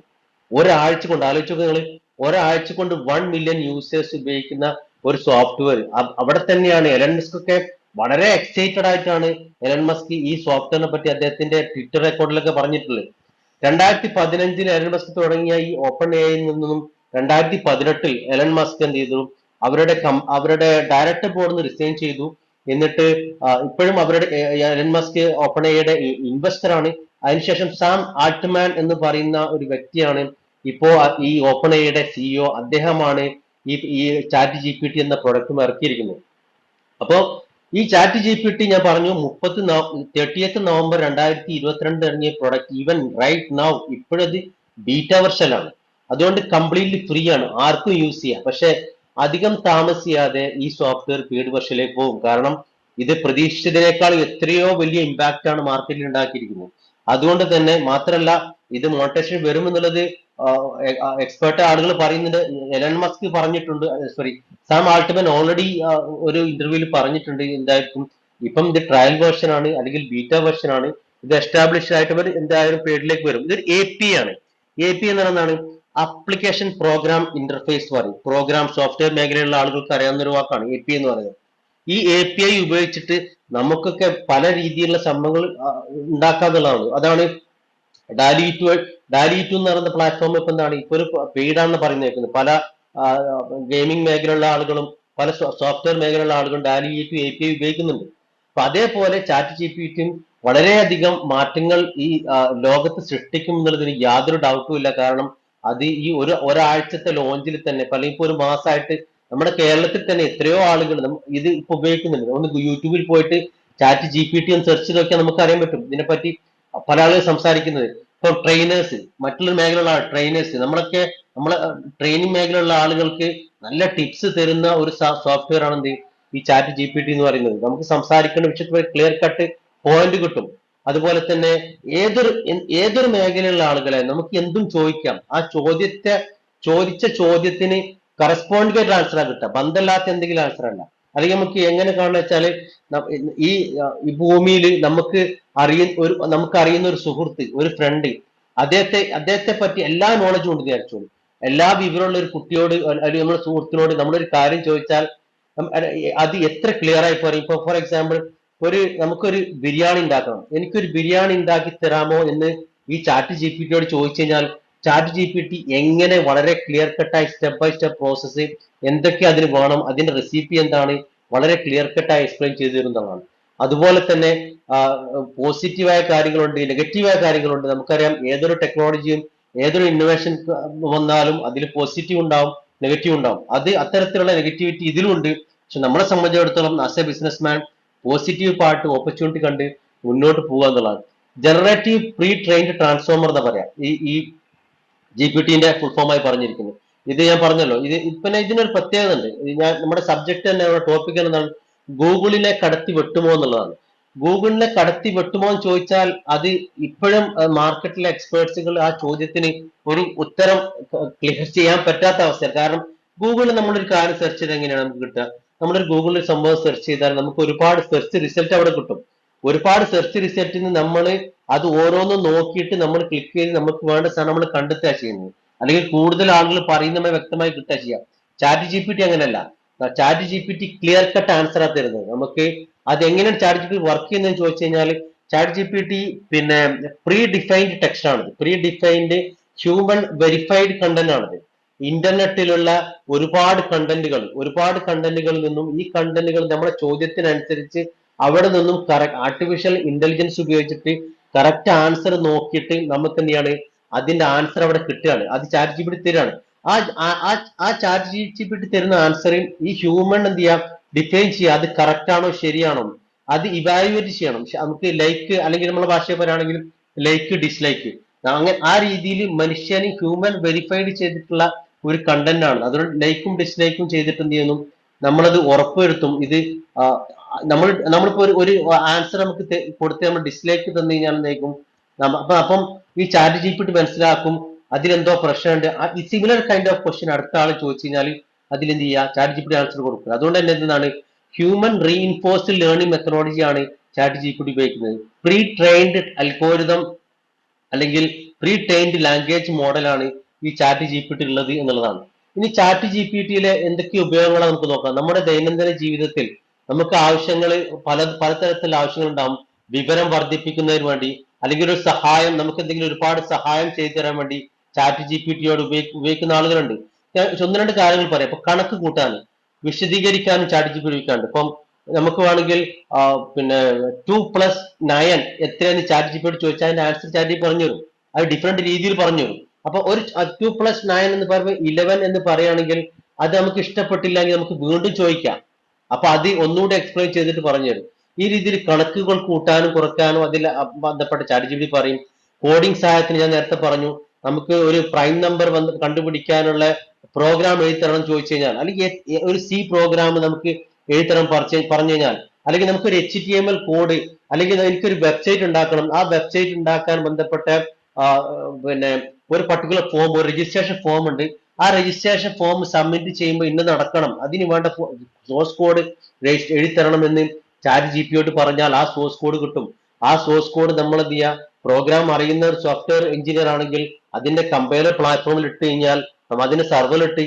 ഒരാഴ്ച കൊണ്ട് ആലോചിച്ച് നോക്കുക നിങ്ങൾ, ഒരാഴ്ച കൊണ്ട് 1 മില്യൺ യൂസേഴ്സ് ഉപയോഗിക്കുന്ന ഒരു സോഫ്റ്റ്വെയർ. അവിടെ തന്നെയാണ് എലൻ മസ്ക് ഒക്കെ വളരെ എക്സൈറ്റഡ് ആയിട്ടാണ് എലൻ മസ്ക് ഈ സോഫ്റ്റ്വെയറിനെ പറ്റി അദ്ദേഹത്തിന്റെ ട്വിറ്റർ അക്കൗണ്ടിലൊക്കെ പറഞ്ഞിട്ടുള്ളത്. 2015 എലൻ മസ്ക് തുടങ്ങിയ ഈ ഓപ്പൺ എയിൽ നിന്നും 2018 എലൻ മസ്ക് എന്ത് ചെയ്തു, അവരുടെ ഡയറക്ടർ ബോർഡിൽ നിന്ന് റിസൈൻ ചെയ്തു. എന്നിട്ട് ഇപ്പോഴും അവരുടെ എലൻ മസ്ക് ഓപ്പൺ എയുടെ ഇൻവെസ്റ്റർ ആണ്. അതിനുശേഷം സാം ആൾട്ട്മാൻ എന്ന് പറയുന്ന ഒരു വ്യക്തിയാണ് ഇപ്പോ ഈ ഓപ്പൺ എയുടെ CEO. അദ്ദേഹമാണ് ഈ ചാറ്റ് GPT എന്ന പ്രൊഡക്റ്റും ഇറക്കിയിരിക്കുന്നത്. അപ്പോ ഈ ചാറ്റ് GPT ഞാൻ പറഞ്ഞു 30 നവംബർ 2022 ഇറങ്ങിയ പ്രൊഡക്റ്റ്, ഈവൻ റൈറ്റ് നൗ ഇപ്പോഴത് ബീറ്റ വെർഷനാണ്. അതുകൊണ്ട് കംപ്ലീറ്റ്ലി ഫ്രീ ആണ്, ആർക്കും യൂസ് ചെയ്യാം. പക്ഷെ അധികം താമസിയാതെ ഈ സോഫ്റ്റ്വെയർ പെയ്ഡ് വെർഷനിലേക്ക് പോകും. കാരണം ഇത് പ്രതീക്ഷിച്ചതിനേക്കാൾ എത്രയോ വലിയ ഇമ്പാക്റ്റ് ആണ് മാർക്കറ്റിൽ ഉണ്ടാക്കിയിരിക്കുന്നത്. അതുകൊണ്ട് തന്നെ മാത്രമല്ല, ഇത് മോണിറ്റൈസേഷൻ വരുമെന്നുള്ളത് എക്സ്പേർട്ട് ആളുകൾ പറയുന്നുണ്ട്. എലൻ മസ്ക് പറഞ്ഞിട്ടുണ്ട്, സോറി സാം ആൾട്ട്മാൻ ഓൾറെഡി ഒരു ഇന്റർവ്യൂവിൽ പറഞ്ഞിട്ടുണ്ട് എന്തായിരിക്കും. ഇപ്പം ഇത് ട്രയൽ വേർഷൻ ആണ്, അല്ലെങ്കിൽ ബീറ്റ വെർഷൻ ആണ്. ഇത് എസ്റ്റാബ്ലിഷ് ആയിട്ട് എന്തായാലും പേഡിലേക്ക് വരും. ഇതൊരു API ആണ്. API എന്ന് പറയുന്നതാണ് ആപ്ലിക്കേഷൻ പ്രോഗ്രാം ഇന്റർഫേസ് പറയും. പ്രോഗ്രാം സോഫ്റ്റ്വെയർ മേഖലയിലുള്ള ആളുകൾക്ക് അറിയാവുന്ന ഒരു വാക്കാണ് API എന്ന് പറയുന്നത്. ഈ API ഉപയോഗിച്ചിട്ട് നമുക്കൊക്കെ പല രീതിയിലുള്ള സംഭവങ്ങൾ ഉണ്ടാക്കാന്നുള്ളതാണ്. അതാണ് ഡാലി ടു എന്ന് പറയുന്ന പ്ലാറ്റ്ഫോം ഇപ്പൊ എന്താണ്, ഇപ്പൊ ഒരു പെയ്ഡാണെന്ന് പറയുന്നത്. പല ഗെയിമിംഗ് മേഖലയിലുള്ള ആളുകളും പല സോഫ്റ്റ്വെയർ മേഖലയിലുള്ള ആളുകളും ഡാലി ടു API ഉപയോഗിക്കുന്നുണ്ട്. അപ്പൊ അതേപോലെ ചാറ്റ് GPTയും വളരെയധികം മാറ്റങ്ങൾ ഈ ലോകത്ത് സൃഷ്ടിക്കും എന്നുള്ളതിന് യാതൊരു ഡൗട്ടും ഇല്ല. കാരണം അത് ഈ ഒരാഴ്ചത്തെ ലോഞ്ചിൽ തന്നെ, അല്ലെങ്കിൽ ഇപ്പൊ ഒരു മാസമായിട്ട് നമ്മുടെ കേരളത്തിൽ തന്നെ എത്രയോ ആളുകൾ ഇത് ഇപ്പൊ ഉപയോഗിക്കുന്നുണ്ട്. ഒന്ന് യൂട്യൂബിൽ പോയിട്ട് ചാറ്റ് GPT എന്ന് സെർച്ച് ചെയ്ത് നോക്കിയാൽ നമുക്ക് അറിയാൻ പറ്റും ഇതിനെപ്പറ്റി പല ആളുകൾ സംസാരിക്കുന്നത്. ഇപ്പൊ ട്രെയിനേഴ്സ്, മറ്റുള്ള മേഖലയിലുള്ള ട്രെയിനേഴ്സ്, നമ്മളെ ട്രെയിനിങ് മേഖലയിലുള്ള ആളുകൾക്ക് നല്ല ടിപ്സ് തരുന്ന ഒരു സോഫ്റ്റ്വെയർ ആണ് എന്ത്, ഈ ചാറ്റ് GPT എന്ന് പറയുന്നത്. നമുക്ക് സംസാരിക്കേണ്ട വിഷയത്തിൽ ക്ലിയർ കട്ട് പോയിന്റ് കിട്ടും. അതുപോലെ തന്നെ ഏതൊരു മേഖലയിലുള്ള ആളുകളെ നമുക്ക് എന്തും ചോദിക്കാം. ആ ചോദിച്ച ചോദ്യത്തിന് കറസ്പോണ്ടിങ് ആയിട്ട് ആൻസറാ കിട്ടുക, ബന്ധമില്ലാത്ത എന്തെങ്കിലും ആൻസർ അല്ല. അല്ലെങ്കിൽ നമുക്ക് എങ്ങനെ കാണുക വെച്ചാല്, ഈ ഭൂമിയിൽ നമുക്ക് അറിയുന്ന ഒരു സുഹൃത്ത്, ഒരു ഫ്രണ്ട്, അദ്ദേഹത്തെ പറ്റി എല്ലാ നോളജും ഉണ്ട് വിചാരിച്ചോളൂ. എല്ലാ വിവരമുള്ള ഒരു കുട്ടിയോട് അല്ലെങ്കിൽ നമ്മുടെ സുഹൃത്തിനോട് നമ്മളൊരു കാര്യം ചോദിച്ചാൽ അത് എത്ര ക്ലിയർ ആയി പറയും. ഇപ്പൊ ഫോർ എക്സാമ്പിൾ, നമുക്കൊരു ബിരിയാണി ഉണ്ടാക്കണം, എനിക്കൊരു ബിരിയാണി ഉണ്ടാക്കി തരാമോ എന്ന് ഈ ചാറ്റ് GPTയോട് ചോദിച്ചു കഴിഞ്ഞാൽ ചാറ്റ് GPT എങ്ങനെ വളരെ ക്ലിയർ കട്ടായി സ്റ്റെപ്പ് ബൈ സ്റ്റെപ്പ് പ്രോസസ്സ്, എന്തൊക്കെ അതിന് വേണം, അതിന്റെ റെസിപ്പി എന്താണ്, വളരെ ക്ലിയർ കട്ടായി എക്സ്പ്ലെയിൻ ചെയ്തു തരുന്നതാണ്. അതുപോലെ തന്നെ പോസിറ്റീവായ കാര്യങ്ങളുണ്ട്, നെഗറ്റീവായ കാര്യങ്ങളുണ്ട്. നമുക്കറിയാം ഏതൊരു ടെക്നോളജിയും ഏതൊരു ഇന്നോവേഷൻ വന്നാലും അതിൽ പോസിറ്റീവ് ഉണ്ടാവും, നെഗറ്റീവ് ഉണ്ടാവും. അത്തരത്തിലുള്ള നെഗറ്റിവിറ്റി ഇതിലുണ്ട്. പക്ഷെ നമ്മളെ സംബന്ധിച്ചിടത്തോളം as A business man positive part opportunity കണ്ട് മുന്നോട്ട് പോകുക എന്നുള്ളതാണ്. ജനറേറ്റീവ് പ്രീ ട്രെയിൻഡ് ട്രാൻസ്ഫോമർ എന്ന് പറയാം ഈ GPTന്റെ ഫുൾ ഫോമായി പറഞ്ഞിരിക്കുന്നത്. ഇത് ഞാൻ പറഞ്ഞല്ലോ, പിന്നെ ഇതിനൊരു പ്രത്യേകത ഉണ്ട്. നമ്മുടെ സബ്ജക്ട് തന്നെ, ടോപ്പിക് എന്താണ്, ഗൂഗിളിനെ കടത്തി വെട്ടുമോ എന്നുള്ളതാണ്. ഗൂഗിളിനെ കടത്തി വെട്ടുമോ എന്ന് ചോദിച്ചാൽ അത് ഇപ്പോഴും മാർക്കറ്റിലെ എക്സ്പേർട്സുകൾ ആ ചോദ്യത്തിന് ഒരു ഉത്തരം ക്ലിയർ ചെയ്യാൻ പറ്റാത്ത അവസ്ഥയാണ്. കാരണം ഗൂഗിളിൽ നമ്മളൊരു കാര്യം സെർച്ച് ചെയ്ത് എങ്ങനെയാണ് നമുക്ക് കിട്ടുക? നമ്മളൊരു ഗൂഗിളിൽ സംഭവം സെർച്ച് ചെയ്താൽ നമുക്ക് ഒരുപാട് സെർച്ച് റിസൾട്ട് അവിടെ കിട്ടും. ഒരുപാട് സെർച്ച് റിസൾട്ടിൽ നിന്ന് നമ്മൾ അത് ഓരോന്നും നോക്കിയിട്ട് നമ്മൾ ക്ലിക്ക് ചെയ്ത് നമുക്ക് വേണ്ട സാധനം നമ്മൾ കണ്ടെത്തുക ചെയ്യുന്നത്. അല്ലെങ്കിൽ കൂടുതൽ ആളുകൾ പറയുന്നതുമായി വ്യക്തമായി കിട്ടുക ചെയ്യാം. ചാറ്റ് ജി പി ടി അങ്ങനെയല്ല. Chat G P T clear cut answer ആ തരുന്നത് നമുക്ക്. അത് എങ്ങനെയാണ് chat G P T work ചെയ്യുന്നത് ചോദിച്ചു കഴിഞ്ഞാൽ, ചാറ്റ് ജി പി ടി പിന്നെ പ്രീ ഡിഫൈൻഡ് ടെക്സ്റ്റ് ആണിത്. Pre defined human verified content ആണിത്. ഇന്റർനെറ്റിലുള്ള ഒരുപാട് കണ്ടന്റുകളിൽ നിന്നും ഈ കണ്ടന്റുകൾ നമ്മുടെ ചോദ്യത്തിനനുസരിച്ച് അവിടെ നിന്നും ആർട്ടിഫിഷ്യൽ ഇന്റലിജൻസ് ഉപയോഗിച്ചിട്ട് കറക്റ്റ് ആൻസർ നോക്കിയിട്ട് നമുക്ക് എന്ത് ചെയ്യാണ്, അതിന്റെ ആൻസർ അവിടെ കിട്ടുകയാണ്. അത് ചാറ്റ് ജി പി ടി തരികയാണ്. ആ ആ ചാറ്റ് ജി പി ടി തരുന്ന ആൻസറിൽ ഈ ഹ്യൂമൻ എന്ത് ചെയ്യാം, ഡിഫൈൻ ചെയ്യുക, അത് കറക്റ്റ് ആണോ ശരിയാണോ, അത് ഇവാലുവേറ്റ് ചെയ്യണം. നമുക്ക് ലൈക്ക്, അല്ലെങ്കിൽ നമ്മളെ ഭാഷയിൽ പറയുകയാണെങ്കിൽ ലൈക്ക് ഡിസ്ലൈക്ക്, അങ്ങനെ ആ രീതിയിൽ മനുഷ്യന് ഹ്യൂമൻ വെരിഫൈഡ് ചെയ്തിട്ടുള്ള ഒരു കണ്ടന്റ് ആണ്. അതുകൊണ്ട് ലൈക്കും ഡിസ്ലൈക്കും ചെയ്തിട്ട് എന്ത് ചെയ്യുന്നു, നമ്മളത് ഉറപ്പുവരുത്തും. ഇത് ആ, നമ്മളിപ്പോ ഒരു ആൻസർ നമുക്ക് കൊടുത്ത് നമ്മൾ ഡിസ്ലൈക്ക് തന്നു കഴിഞ്ഞാൽ എന്തായിരിക്കും, അപ്പം ഈ ചാറ്റ് ജി പി ടി മനസ്സിലാക്കും അതിലെന്തോ പ്രശ്നമുണ്ട്. ഈ സിമിലർ കൈൻഡ് ഓഫ് ക്വസ്റ്റ്യൻ അടുത്ത ആൾ ചോദിച്ചു കഴിഞ്ഞാൽ അതിലെന്ത് ചെയ്യുക, chat G P T answer കൊടുക്കുക. അതുകൊണ്ട് തന്നെ എന്താണ്, ഹ്യൂമൻ റീഇൻഫോഴ്സ്ഡ് ലേണിംഗ് മെത്തഡോളജി ആണ് ചാറ്റ് ജി പി ടി ഉപയോഗിക്കുന്നത്. പ്രീ ട്രെയിൻഡ് അൽഗോരിതം അല്ലെങ്കിൽ പ്രീ ട്രെയിൻഡ് ലാംഗ്വേജ് മോഡലാണ് ഈ ചാറ്റ് ജി പി ടി ഉള്ളത് എന്നുള്ളതാണ്. ഇനി ചാറ്റ് ജി പി ടിയിലെ എന്തൊക്കെ ഉപയോഗങ്ങളാണ് നമുക്ക് നോക്കാം. നമ്മുടെ ദൈനംദിന ജീവിതത്തിൽ നമുക്ക് ആവശ്യങ്ങൾ, പലതരത്തിലുള്ള ആവശ്യങ്ങൾ ഉണ്ടാവും. വിവരം വർദ്ധിപ്പിക്കുന്നതിന് വേണ്ടി, അല്ലെങ്കിൽ ഒരു സഹായം, നമുക്ക് എന്തെങ്കിലും ഒരുപാട് സഹായം ചെയ്തു തരാൻ വേണ്ടി ചാറ്റ് ജി പി ടിയോട് ഉപയോഗിക്കുന്ന ആളുകളുണ്ട്. ഞാൻ ഒന്ന് രണ്ട് കാര്യങ്ങൾ പറയാം. ഇപ്പൊ കണക്ക് കൂട്ടാൻ, വിശദീകരിക്കാനും ചാറ്റ് ജി പി ടി ഉപയോഗിക്കാറുണ്ട്. ഇപ്പം നമുക്ക് വേണമെങ്കിൽ പിന്നെ 2+9 എത്രയെന്ന് ചാറ്റ് ജി പി ടി ചോദിച്ചാൽ അതിന്റെ answer chat G P T പറഞ്ഞു തരും. അത് ഡിഫറെന്റ് രീതിയിൽ പറഞ്ഞു തരും. അപ്പൊ ഒരു 2+9 എന്ന് പറയുമ്പോൾ 11 എന്ന് പറയുകയാണെങ്കിൽ അത് നമുക്ക് ഇഷ്ടപ്പെട്ടില്ലെങ്കിൽ നമുക്ക് വീണ്ടും ചോദിക്കാം. അപ്പൊ അത് ഒന്നുകൂടി എക്സ്പ്ലെയിൻ ചെയ്തിട്ട് പറഞ്ഞു തരും. ഈ രീതിയിൽ കണക്കുകൾ കൂട്ടാനും കുറയ്ക്കാനും അതിൽ ബന്ധപ്പെട്ട ചാറ്റ് ജി പി ടി പറയും. കോഡിംഗ് സഹായത്തിന് ഞാൻ നേരത്തെ പറഞ്ഞു, നമുക്ക് ഒരു പ്രൈം നമ്പർ കണ്ടുപിടിക്കാനുള്ള പ്രോഗ്രാം എഴുതിത്തരണം ചോദിച്ചു കഴിഞ്ഞാൽ, അല്ലെങ്കിൽ ഒരു സി പ്രോഗ്രാം നമുക്ക് എഴുതണം പറഞ്ഞു കഴിഞ്ഞാൽ, അല്ലെങ്കിൽ നമുക്ക് ഒരു HTML കോഡ്, അല്ലെങ്കിൽ എനിക്കൊരു വെബ്സൈറ്റ് ഉണ്ടാക്കണം, ആ വെബ്സൈറ്റ് ഉണ്ടാക്കാൻ ബന്ധപ്പെട്ട ആ, പിന്നെ ഒരു പർട്ടിക്കുലർ ഫോം, ഒരു രജിസ്ട്രേഷൻ ഫോം ഉണ്ട്. ആ രജിസ്ട്രേഷൻ ഫോം സബ്മിറ്റ് ചെയ്യുമ്പോൾ ഇന്ന് നടക്കണം, അതിന് വേണ്ട സോഴ്സ് കോഡ് എഴുതിത്തരണം എന്ന് ചാറ്റ് ജി പി യോട് പറഞ്ഞാൽ ആ സോഴ്സ് കോഡ് കിട്ടും. ആ സോഴ്സ് കോഡ് നമ്മൾ എന്ത് ചെയ്യുക, പ്രോഗ്രാം അറിയുന്ന ഒരു സോഫ്റ്റ്വെയർ എഞ്ചിനീയർ ആണെങ്കിൽ അതിന്റെ കമ്പൈലർ പ്ലാറ്റ്ഫോമിൽ ഇട്ട് കഴിഞ്ഞാൽ, അതിന് സർവറിൽ ഇട്ട്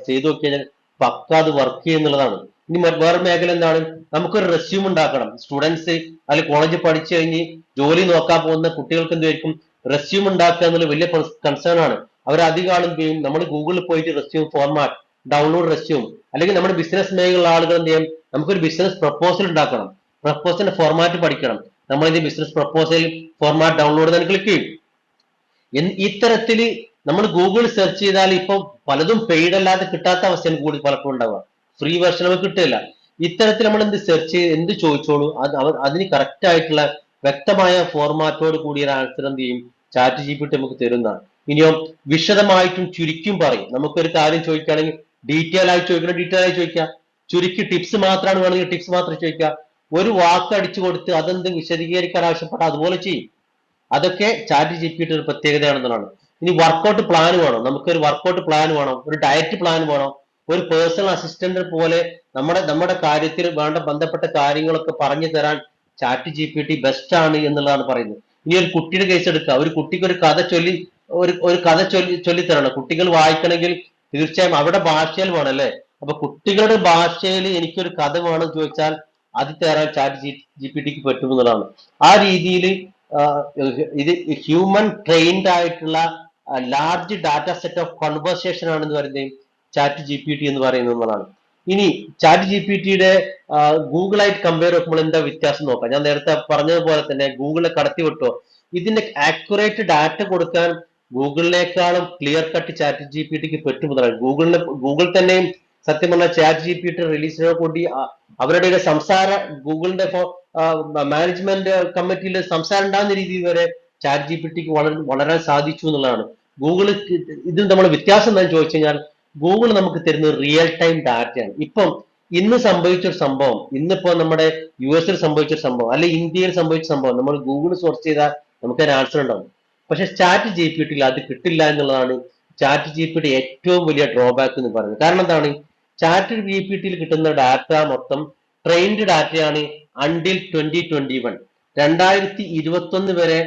ചെയ്ത് നോക്കി കഴിഞ്ഞാൽ പക്ക അത് വർക്ക് ചെയ്യുന്നുള്ളതാണ്. ഇനി വേറെ മേഖല എന്താണ്, നമുക്കൊരു റെസ്യൂം ഉണ്ടാക്കണം. സ്റ്റുഡൻസ് അല്ലെങ്കിൽ കോളേജിൽ പഠിച്ചു കഴിഞ്ഞ് ജോലി നോക്കാൻ പോകുന്ന കുട്ടികൾക്ക് എന്തായിരിക്കും, റെസ്യൂം ഉണ്ടാക്കുക എന്നുള്ള വലിയ കൺസേൺ ആണ്. അവർ അധികം ആളും ചെയ്യും, നമ്മൾ ഗൂഗിളിൽ പോയിട്ട് റെസ്യൂം ഫോർമാറ്റ്, ഡൗൺലോഡ് റെസ്യൂം, അല്ലെങ്കിൽ നമ്മുടെ ബിസിനസ് മേഖലയിലുള്ള ആളുകൾ എന്ത് ചെയ്യും, നമുക്കൊരു ബിസിനസ് പ്രപ്പോസൽ ഉണ്ടാക്കണം, പ്രപ്പോസലിന്റെ ഫോർമാറ്റ് പഠിക്കണം. നമ്മൾ ഇതിന്റെ ബിസിനസ് പ്രപ്പോസൽ ഫോർമാറ്റ് ഡൗൺലോഡ് തന്നെ ക്ലിക്ക് ചെയ്യും. ഇത്തരത്തില് നമ്മൾ ഗൂഗിൾ സെർച്ച് ചെയ്താൽ ഇപ്പൊ പലതും പെയ്ഡ് അല്ലാതെ കിട്ടാത്ത അവസ്ഥയാണ് കൂടി പലപ്പോഴും ഉണ്ടാവുക. ഫ്രീ വെർഷൻ നമുക്ക് കിട്ടില്ല. ഇത്തരത്തിൽ നമ്മൾ എന്ത് സെർച്ച് ചെയ്ത് എന്ത് ചോദിച്ചോളൂ, അതിന് കറക്റ്റ് ആയിട്ടുള്ള വ്യക്തമായ ഫോർമാറ്റോട് കൂടിയ ആൻസർ എന്ത് ചെയ്യും, ചാറ്റ് ജി പി ടി നമുക്ക് തരുന്നതാണ്. ഇനിയോ വിശദമായിട്ടും ചുരുക്കിയും പറയും. നമുക്കൊരു കാര്യം ചോദിക്കുകയാണെങ്കിൽ ഡീറ്റെയിൽ ആയി ചോദിക്കണം, ഡീറ്റെയിൽ ആയി ചോദിക്കുക. ചുരുക്കി ടിപ്സ് മാത്രമാണ് വേണമെങ്കിൽ ടിപ്സ് മാത്രം ചോദിക്കുക. ഒരു വാക്ക് അടിച്ചു കൊടുത്ത് അതെന്ത് വിശദീകരിക്കാൻ ആവശ്യപ്പെട്ട അതുപോലെ ചെയ്യും. അതൊക്കെ ചാറ്റ് ജി പി ടി ഒരു പ്രത്യേകതയാണെന്നുള്ളതാണ്. ഇനി വർക്കൗട്ട് പ്ലാൻ വേണം, നമുക്കൊരു വർക്കൗട്ട് പ്ലാൻ വേണം, ഒരു ഡയറ്റ് പ്ലാൻ വേണം, ഒരു പേഴ്സണൽ അസിസ്റ്റന്റ് പോലെ നമ്മുടെ കാര്യത്തിൽ വേണ്ട ബന്ധപ്പെട്ട കാര്യങ്ങളൊക്കെ പറഞ്ഞു തരാൻ chat G P T best ആണ് എന്നുള്ളതാണ് പറയുന്നത്. ഇനി ഒരു കുട്ടിയുടെ കേസ് എടുക്കുക, ഒരു കുട്ടിക്ക് ഒരു കഥ ചൊല്ലിത്തരണം. കുട്ടികൾ വായിക്കണമെങ്കിൽ തീർച്ചയായും അവരുടെ ഭാഷയിൽ വേണം അല്ലെ. അപ്പൊ കുട്ടികളുടെ ഭാഷയിൽ എനിക്കൊരു കഥ വേണം ചോദിച്ചാൽ അത് തരാൻ ചാറ്റ് ജി പി ടിക്ക് പറ്റുമെന്നുള്ളതാണ്. ആ രീതിയിൽ ഇത് ഹ്യൂമൻ ട്രെയിൻഡ് ആയിട്ടുള്ള large data set of conversation ആണെന്ന് പറയുന്നത് ചാറ്റ് ജി പി ടി എന്ന് പറയുന്നതാണ്. ഇനി ചാറ്റ് ജി പി ടിയുടെ ഗൂഗിളായിട്ട് കമ്പയർ നോക്കുമ്പോൾ എന്താ വ്യത്യാസം നോക്കാം. ഞാൻ നേരത്തെ പറഞ്ഞതുപോലെ തന്നെ ഗൂഗിളെ കടത്തി വിട്ടോ, ഇതിന്റെ ആക്യുറേറ്റ് ഡാറ്റ കൊടുക്കാൻ ഗൂഗിളിനേക്കാളും clear cut chat G P ടിക്ക് പറ്റുമെന്നാണ്. ഗൂഗിൾ തന്നെയും സത്യം പറഞ്ഞാൽ ചാറ്റ് ജി പി ടി റിലീസിനോട് കൂടി അവരുടെ സംസാര ഗൂഗിളിന്റെ ഇപ്പോ മാനേജ്മെന്റ് കമ്മിറ്റിയിൽ സംസാരം ഉണ്ടാകുന്ന രീതിയിൽ വരെ ചാറ്റ് ജി പി ടിക്ക് വളരാൻ സാധിച്ചു എന്നുള്ളതാണ്. ഗൂഗിൾ ഇതിൽ നമ്മൾ വ്യത്യാസം എന്താണെന്ന് ചോദിച്ചു കഴിഞ്ഞാൽ, ഗൂഗിൾ നമുക്ക് തരുന്നത് റിയൽ ടൈം ഡാറ്റയാണ്. ഇപ്പം ഇന്ന് സംഭവിച്ചൊരു സംഭവം, ഇന്നിപ്പോ നമ്മുടെ US സംഭവിച്ചൊരു സംഭവം, അല്ലെ ഇന്ത്യയിൽ സംഭവിച്ച സംഭവം നമ്മൾ ഗൂഗിൾ സെർച്ച് ചെയ്താൽ നമുക്ക് ഒരു ആൻസർ ഉണ്ടാവും. പക്ഷെ ചാറ്റ് ജി പി ടിയിൽ അത് കിട്ടില്ല എന്നുള്ളതാണ് ചാറ്റ് ജി പി ടി ഏറ്റവും വലിയ ഡ്രോബാക്ക് എന്ന് പറയുന്നത്. കാരണം എന്താണ്, ചാറ്റ് ജി പി ടിയിൽ കിട്ടുന്ന ഡാറ്റ മൊത്തം ട്രെയിൻഡ് ഡാറ്റയാണ്. അണ്ടിൽ 2021, 2021 വരെ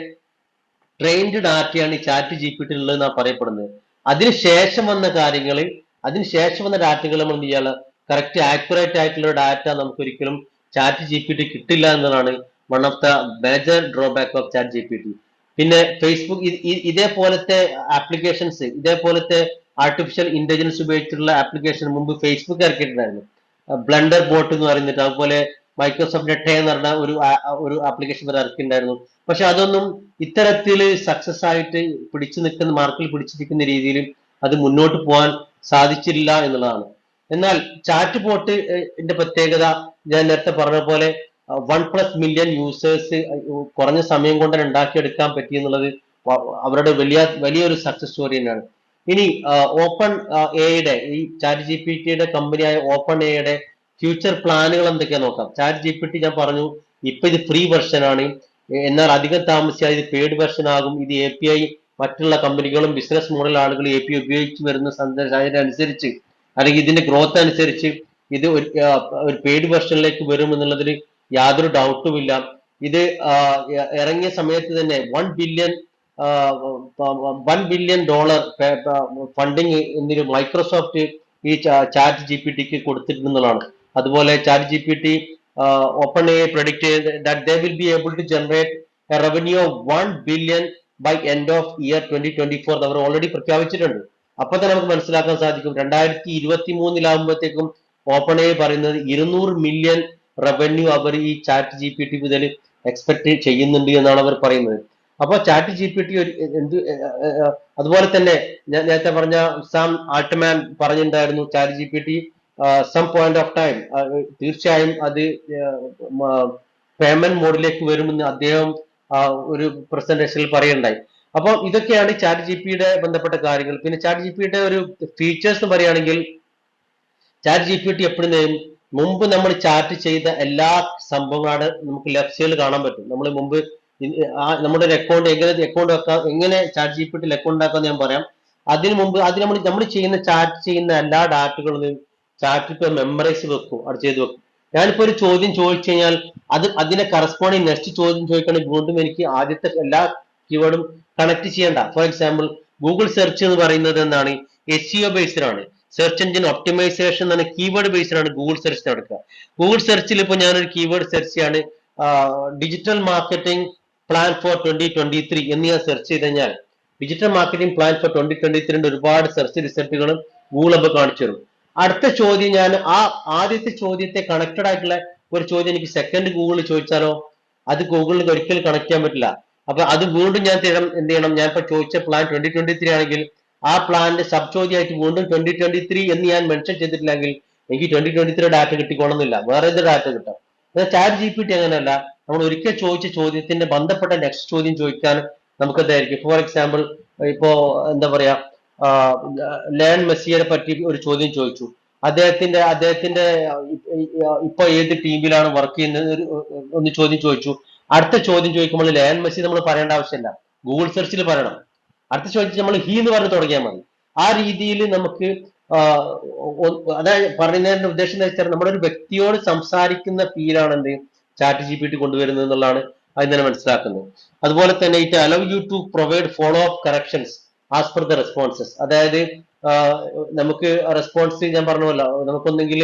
ട്രെയിൻഡ് ഡാറ്റയാണ് ഈ ചാറ്റ് ജി പി ടി ഉള്ളതെന്നാണ് പറയപ്പെടുന്നത്. അതിനുശേഷം വന്ന കാര്യങ്ങൾ, അതിനുശേഷം വന്ന ഡാറ്റകൾ നമ്മൾ എന്ത് ചെയ്യാറ്, കറക്റ്റ് ആക്യുറേറ്റ് ആയിട്ടുള്ള ഡാറ്റ നമുക്ക് ഒരിക്കലും ചാറ്റ് ജി പി ടി കിട്ടില്ല എന്നതാണ് one of the major drawback of chat G P T. പിന്നെ ഫേസ്ബുക്ക് ഇതേപോലത്തെ ആപ്ലിക്കേഷൻസ്, ഇതേപോലത്തെ ആർട്ടിഫിഷ്യൽ ഇന്റലിജൻസ് ഉപയോഗിച്ചിട്ടുള്ള ആപ്ലിക്കേഷൻ മുമ്പ് ഫേസ്ബുക്ക് ഇറക്കിയിട്ടുണ്ടായിരുന്നു. ബ്ലണ്ടർ ബോട്ട് എന്ന് പറയുന്നിട്ട്, അതുപോലെ മൈക്രോസോഫ്റ്റ് നെറ്റെ എന്ന് പറഞ്ഞ ഒരു ആപ്ലിക്കേഷൻ വരെ ഇറക്കിയിട്ടുണ്ടായിരുന്നു. പക്ഷെ അതൊന്നും ഇത്തരത്തിൽ സക്സസ് ആയിട്ട് പിടിച്ചു നിൽക്കുന്ന, മാർക്കിൽ പിടിച്ചു നിൽക്കുന്ന രീതിയിൽ അത് മുന്നോട്ട് പോകാൻ സാധിച്ചില്ല എന്നുള്ളതാണ്. എന്നാൽ ചാറ്റ് ബോട്ടിന്റെ പ്രത്യേകത ഞാൻ നേരത്തെ പറഞ്ഞ പോലെ 1+ മില്യൺ യൂസേഴ്സ് കുറഞ്ഞ സമയം കൊണ്ട് തന്നെ ഉണ്ടാക്കിയെടുക്കാൻ പറ്റി എന്നുള്ളത് അവരുടെ വലിയൊരു സക്സസ് സ്റ്റോറി തന്നെയാണ്. ഇനി ഓപ്പൺ എയുടെ, ഈ ചാറ്റ് ജി പി ടിയുടെ കമ്പനിയായ ഓപ്പൺ എയുടെ ഫ്യൂച്ചർ പ്ലാനുകൾ എന്തൊക്കെയാ നോക്കാം. ചാറ്റ് ജി പി ടി ഞാൻ പറഞ്ഞു ഇപ്പൊ ഇത് ഫ്രീ വെർഷൻ ആണ്, എന്നാൽ അധികം താമസിയാതെ ഇത് പെയ്ഡ് വെർഷൻ ആകും. ഇത് API മറ്റുള്ള കമ്പനികളും ബിസിനസ് മോഡൽ ആളുകൾ API ഉപയോഗിച്ച് വരുന്ന സാഹചര്യം അനുസരിച്ച്, അല്ലെങ്കിൽ ഇതിന്റെ ഗ്രോത്ത് അനുസരിച്ച് ഇത് ഒരു പെയ്ഡ് വെർഷനിലേക്ക് വരും എന്നുള്ളതിൽ യാതൊരു ഡൗട്ടും ഇല്ല. ഇത് ഇറങ്ങിയ സമയത്ത് തന്നെ $1 ബില്യൺ ഫണ്ടിങ് എന്നിട്ട് മൈക്രോസോഫ്റ്റ് ഈ ചാറ്റ് ജി പി ടിക്ക് കൊടുത്തിട്ടുണ്ടെന്നുള്ളതാണ്. അതുപോലെ chat G P T open A predict that they will be able to generate a revenue of 1 billion by end of year 2024 അവർ ഓൾറെഡി പ്രഖ്യാപിച്ചിട്ടുണ്ട്. അപ്പൊ തന്നെ നമുക്ക് മനസ്സിലാക്കാൻ സാധിക്കും 2023 ഓപ്പൺ എ പറയുന്നത് 200 മില്യൺ റവന്യൂ അവർ ഈ ചാറ്റ് ജി പി ടി മുതൽ എക്സ്പെക്ട് ചെയ്യുന്നുണ്ട് എന്നാണ് അവർ പറയുന്നത്. അപ്പൊ ചാറ്റ് ജി പി ടി അതുപോലെ തന്നെ ഞാൻ നേരത്തെ പറഞ്ഞ സാം ആൾട്ട്മാൻ പറഞ്ഞിട്ടുണ്ടായിരുന്നു, chat G P T some point of time തീർച്ചയായും അത് പേയ്മെന്റ് മോഡിലേക്ക് വരുമെന്ന് അദ്ദേഹം ഒരു പ്രസന്റേഷനിൽ പറയുണ്ടായി. അപ്പോൾ ഇതൊക്കെയാണ് ചാറ്റ് ജി പിയുടെ ബന്ധപ്പെട്ട കാര്യങ്ങൾ. പിന്നെ ചാറ്റ് ജി പിയുടെ ഒരു ഫീച്ചേഴ്സ് പറയുകയാണെങ്കിൽ, ചാറ്റ് ജി പി ടി എപ്പോഴും മുമ്പ് നമ്മൾ ചാറ്റ് ചെയ്ത എല്ലാ സംഭവങ്ങളാണ് നമുക്ക് ലെഫ്റ്റ് സൈഡിൽ കാണാൻ പറ്റും. നമ്മൾ മുമ്പ് നമ്മുടെ ഒരു അക്കൗണ്ട് എങ്ങനെ അക്കൗണ്ട് വെക്കാം, എങ്ങനെ ചാറ്റ് ജി പി ടിയിൽ അക്കൗണ്ട് ഉണ്ടാക്കാന്ന് ഞാൻ പറയാം. അതിനു മുമ്പ് അത് നമ്മൾ ചെയ്യുന്ന ചാറ്റ് ചെയ്യുന്ന എല്ലാ ഡാറ്റകളും ചാറ്റ് ഇപ്പൊ മെമ്മറൈസ് വെക്കും, അത് ചെയ്ത് വെക്കും. ഞാനിപ്പോ ഒരു ചോദ്യം ചോദിച്ചു കഴിഞ്ഞാൽ അതിനെ കറസ്പോണ്ടിങ് നെക്സ്റ്റ് ചോദ്യം ചോദിക്കണമെങ്കിൽ വീണ്ടും എനിക്ക് ആദ്യത്തെ എല്ലാ കീവേഡും കണക്ട് ചെയ്യണ്ട. ഫോർ എക്സാമ്പിൾ ഗൂഗിൾ സെർച്ച് എന്ന് പറയുന്നത് എന്താണ്, SEO ബേസ്ഡ് ആണ്. സെർച്ച് എഞ്ചിൻ ഒപ്റ്റിമൈസേഷൻ എന്ന കീവേഡ് ബേസ്ഡ് ആണ് ഗൂഗിൾ സെർച്ച് നടക്കുക. ഗൂഗിൾ സെർച്ചിൽ ഇപ്പൊ ഞാനൊരു കീവേഡ് സെർച്ച് ചെയ്യാണ്, ഡിജിറ്റൽ മാർക്കറ്റിംഗ് പ്ലാൻ ഫോർ 2023 എന്ന് ഞാൻ സെർച്ച് ചെയ്ത് കഴിഞ്ഞാൽ ഡിജിറ്റൽ മാർക്കറ്റിംഗ് പ്ലാൻ ഫോർ 2023 ഒരുപാട് സെർച്ച് റിസൾട്ടുകളും ഗൂഗിൾ അപ്പ് കാണിച്ചു തരും. അടുത്ത ചോദ്യം ഞാൻ ആദ്യത്തെ ചോദ്യത്തെ കണക്റ്റഡ് ആയിട്ടുള്ള ഒരു ചോദ്യം എനിക്ക് സെക്കൻഡ് ഗൂഗിളിൽ ചോദിച്ചാലോ, അത് ഗൂഗിളിൽ ഒരിക്കലും കണക്ട് ചെയ്യാൻ പറ്റില്ല. അപ്പൊ അത് വീണ്ടും ഞാൻ എന്ത് ചെയ്യണം, ഞാൻ ഇപ്പൊ ചോദിച്ച പ്ലാൻ 2023 ആണെങ്കിൽ ആ പ്ലാന്റെ സബ് ചോദ്യമായിട്ട് വീണ്ടും 2023 എന്ന് ഞാൻ മെൻഷൻ ചെയ്തിട്ടില്ലെങ്കിൽ എനിക്ക് 2023 ഡാറ്റ കിട്ടിക്കോണമെന്നില്ല, വേറെ ഏത് ഡാറ്റ കിട്ടാം. ചാറ്റ് ജി പി ടി അങ്ങനെയല്ല, നമ്മൾ ഒരിക്കൽ ചോദിച്ച ചോദ്യത്തിന്റെ ബന്ധപ്പെട്ട നെക്സ്റ്റ് ചോദ്യം ചോദിക്കാൻ നമുക്ക് എന്തായിരിക്കും. ഫോർ എക്സാമ്പിൾ ഇപ്പോ എന്താ പറയാ, ലേൺ മെസ്സിയെ പറ്റി ഒരു ചോദ്യം ചോദിച്ചു, അദ്ദേഹത്തിന്റെ ഇപ്പൊ ഏത് ടീമിലാണ് വർക്ക് ചെയ്യുന്നത് ഒന്ന് ചോദ്യം ചോദിച്ചു. അടുത്ത ചോദ്യം ചോദിക്കുമ്പോൾ ലേൺ മെസ്സി നമ്മൾ പറയേണ്ട ആവശ്യമില്ല, ഗൂഗിൾ സെർച്ചിൽ പറയണം. അടുത്ത ചോദിച്ചാൽ നമ്മൾ ഹി എന്ന് പറഞ്ഞ് തുടങ്ങിയാൽ മതി. ആ രീതിയിൽ നമുക്ക് അതായത് പറയുന്നതിന്റെ ഉദ്ദേശം എന്ന് വെച്ചാൽ നമ്മുടെ ഒരു വ്യക്തിയോട് സംസാരിക്കുന്ന ഫീലാണ് എന്ത് ചാറ്റ് ജി പി ടി കൊണ്ടുവരുന്നത് എന്നുള്ളതാണ് അതിൽ തന്നെ മനസ്സിലാക്കുന്നത്. അതുപോലെ തന്നെ it allow you to provide follow up corrections as per the responses. അതായത് നമുക്ക് റെസ്പോൺസ് ഞാൻ പറഞ്ഞല്ലോ, നമുക്കൊന്നെങ്കിൽ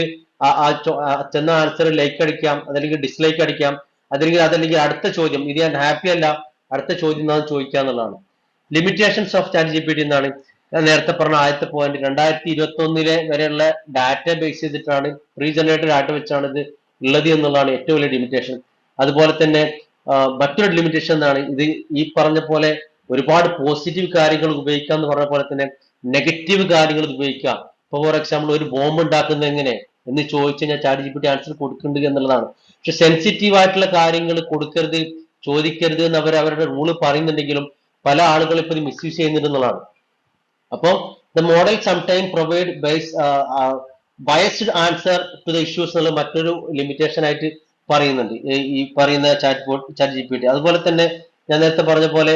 ചെന്ന ആൻസർ ലൈക്ക് അടിക്കാം, അതല്ലെങ്കിൽ ഡിസ്ലൈക്ക് അടിക്കാം, അതല്ലെങ്കിൽ അടുത്ത ചോദ്യം ഇത് ഞാൻ ഹാപ്പി അല്ല അടുത്ത ചോദ്യം എന്നാണ് ചോദിക്കുക എന്നുള്ളതാണ്. Limitations of chat G P T എന്താണ്, ഞാൻ നേരത്തെ പറഞ്ഞ ആദ്യത്തെ പോയിന്റ് 2021 വരെയുള്ള ഡാറ്റ ബേസ് ചെയ്തിട്ടാണ്, പ്രീ ജനറേറ്റഡ് ഡാറ്റ വെച്ചാണ് ഇത് ഉള്ളത് എന്നുള്ളതാണ് ഏറ്റവും വലിയ ലിമിറ്റേഷൻ. അതുപോലെ തന്നെ മറ്റൊരു ലിമിറ്റേഷൻ എന്താണ്, ഇത് ഈ പറഞ്ഞ പോലെ ഒരുപാട് പോസിറ്റീവ് കാര്യങ്ങൾ ഉപയോഗിക്കാം എന്ന് പറഞ്ഞ പോലെ തന്നെ നെഗറ്റീവ് കാര്യങ്ങൾ ഉപയോഗിക്കാം. ഇപ്പൊ ഫോർ എക്സാമ്പിൾ ഒരു ബോംബ് ഉണ്ടാക്കുന്നത് എങ്ങനെ എന്ന് ചോദിച്ചു കഴിഞ്ഞാൽ chat G P T answer കൊടുക്കുന്നുണ്ട് എന്നുള്ളതാണ്. പക്ഷെ സെൻസിറ്റീവ് ആയിട്ടുള്ള കാര്യങ്ങൾ കൊടുക്കരുത്, ചോദിക്കരുത് എന്ന് അവരുടെ റൂള് പറയുന്നുണ്ടെങ്കിലും പല ആളുകളും ഇപ്പൊ ഇത് മിസ്യൂസ് ചെയ്യുന്നുണ്ട് എന്നുള്ളതാണ്. അപ്പോൾ the model sometime provide base biased answer to the issues എന്നുള്ള മറ്റൊരു ലിമിറ്റേഷൻ ആയിട്ട് പറയുന്നുണ്ട് ഈ പറയുന്ന ചാറ്റ് ജി പി ടി. അതുപോലെ തന്നെ ഞാൻ നേരത്തെ പറഞ്ഞ പോലെ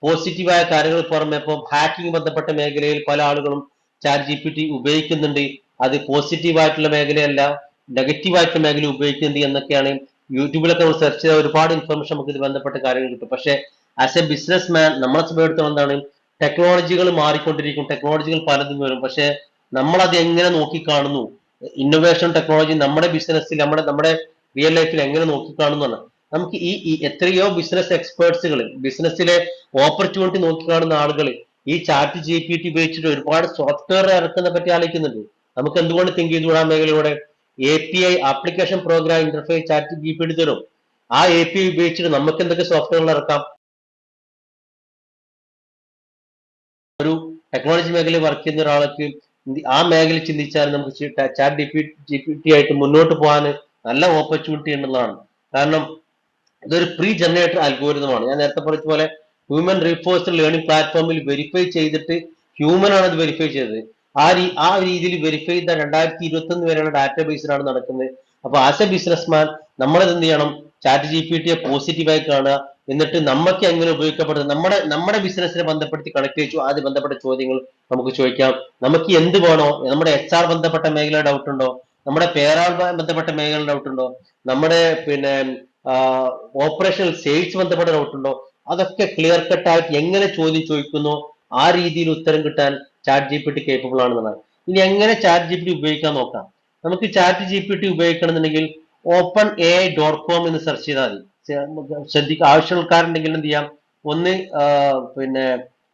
പോസിറ്റീവായ കാര്യങ്ങൾ പുറമെ ഇപ്പോൾ ഹാക്കിംഗ് ബന്ധപ്പെട്ട മേഖലയിൽ പല ആളുകളും ചാറ്റ് ജി പി ടി ഉപയോഗിക്കുന്നുണ്ട്. അത് പോസിറ്റീവ് ആയിട്ടുള്ള മേഖലയല്ല, നെഗറ്റീവ് ആയിട്ടുള്ള മേഖല ഉപയോഗിക്കുന്നുണ്ട് എന്നൊക്കെയാണ് യൂട്യൂബിലൊക്കെ നമ്മൾ സെർച്ച് ചെയ്ത ഒരുപാട് ഇൻഫർമേഷൻ നമുക്ക് ഇത് ബന്ധപ്പെട്ട കാര്യങ്ങൾ കിട്ടും. പക്ഷേ ആസ് എ ബിസിനസ് മാൻ നമ്മളെ സംബന്ധിച്ചിടത്തോളം എന്താണ്, ടെക്നോളജികൾ മാറിക്കൊണ്ടിരിക്കും, ടെക്നോളജികൾ പലതും വരും. പക്ഷെ നമ്മൾ അത് എങ്ങനെ നോക്കിക്കാണുന്നു, ഇന്നോവേഷൻ ടെക്നോളജി നമ്മുടെ ബിസിനസ്സിൽ നമ്മുടെ റിയൽ ലൈഫിൽ എങ്ങനെ നോക്കിക്കാണുന്നു. നമുക്ക് ഈ എത്രയോ ബിസിനസ് എക്സ്പേർട്സുകൾ, ബിസിനസ്സിലെ ഓപ്പർച്യൂണിറ്റി നോക്കിക്കാണുന്ന ആളുകൾ ഈ ചാറ്റ് ജി പി ടി ഉപയോഗിച്ചിട്ട് ഒരുപാട് സോഫ്റ്റ്വെയർ ഇറക്കുന്ന പറ്റി ആലോചിക്കുന്നുണ്ട്. നമുക്ക് എന്തുകൊണ്ട് തിങ്ക് ചെയ്തുകൂടാ മേഖലയിലൂടെ A P I application programme interface chat G P T തരും. ആ എ പി ഐ ഉപയോഗിച്ചിട്ട് നമുക്ക് എന്തൊക്കെ സോഫ്റ്റ്വെയറുകൾ ഇറക്കാം. ഒരു ടെക്നോളജി മേഖലയിൽ വർക്ക് ചെയ്യുന്ന ഒരാൾക്ക് ആ മേഖല ചിന്തിച്ചാൽ നമുക്ക് ചാറ്റ് ജി പി ടി ആയിട്ട് മുന്നോട്ട് പോകാൻ നല്ല ഓപ്പർച്യൂണിറ്റി ഉണ്ടെന്നാണ്. കാരണം ഇതൊരു പ്രീ ജനറേറ്റഡ് അൽഗോരിതമാണ്. ഞാൻ നേരത്തെ പറഞ്ഞ പോലെ ഹ്യൂമൻ റീഫോഴ്സ്ഡ് ലേണിംഗ് പ്ലാറ്റ്ഫോമിൽ വെരിഫൈ ചെയ്തിട്ട് ഹ്യൂമൻ ആണ് അത് വെരിഫൈ ചെയ്തത്. ആ രീതിയിൽ വെരിഫൈ ചെയ്ത 2021 വരെയുള്ള ഡാറ്റാബേസിലാണ് നടക്കുന്നത്. അപ്പൊ ആസ് എ ബിസിനസ്മാൻ നമ്മൾ എന്ത് ചെയ്യണം, ചാറ്റ് ജി പി ടിയെ പോസിറ്റീവായി കാണുക, എന്നിട്ട് നമുക്ക് എങ്ങനെ ഉപയോഗിക്കപ്പെടുന്നത് നമ്മുടെ ബിസിനസ്സിനെ ബന്ധപ്പെടുത്തി കണക്ട് ചെയ്തു ആദ്യം ബന്ധപ്പെട്ട ചോദ്യങ്ങൾ നമുക്ക് ചോദിക്കാം. നമുക്ക് എന്ത് വേണോ, നമ്മുടെ എച്ച് ആർ ബന്ധപ്പെട്ട മേഖല ഡൗട്ട് ഉണ്ടോ, നമ്മുടെ പേരാൾ ബന്ധപ്പെട്ട മേഖല ഡൗട്ട് ഉണ്ടോ, നമ്മുടെ പിന്നെ ഓപ്പറേഷണൽ സെയിൽസ് ബന്ധപ്പെട്ട ഡൗട്ട് ഉണ്ടോ, അതൊക്കെ ക്ലിയർ കട്ട് ആയിട്ട് എങ്ങനെ ചോദ്യം ചോദിക്കുന്നോ ആ രീതിയിൽ ഉത്തരം കിട്ടാൻ chat G P T capable ആണെന്നുള്ളതാണ്. ഇനി എങ്ങനെ ചാറ്റ് ജി പി ടി ഉപയോഗിക്കാൻ നോക്കാം. നമുക്ക് ചാറ്റ് ജി പി ടി ഉപയോഗിക്കണമെന്നുണ്ടെങ്കിൽ open A I dot com എന്ന് സെർച്ച് ചെയ്താൽ മതി. ശ്രദ്ധിക്കുക, ആവശ്യക്കാരുണ്ടെങ്കിൽ എന്ത് ചെയ്യാം, ഒന്ന് പിന്നെ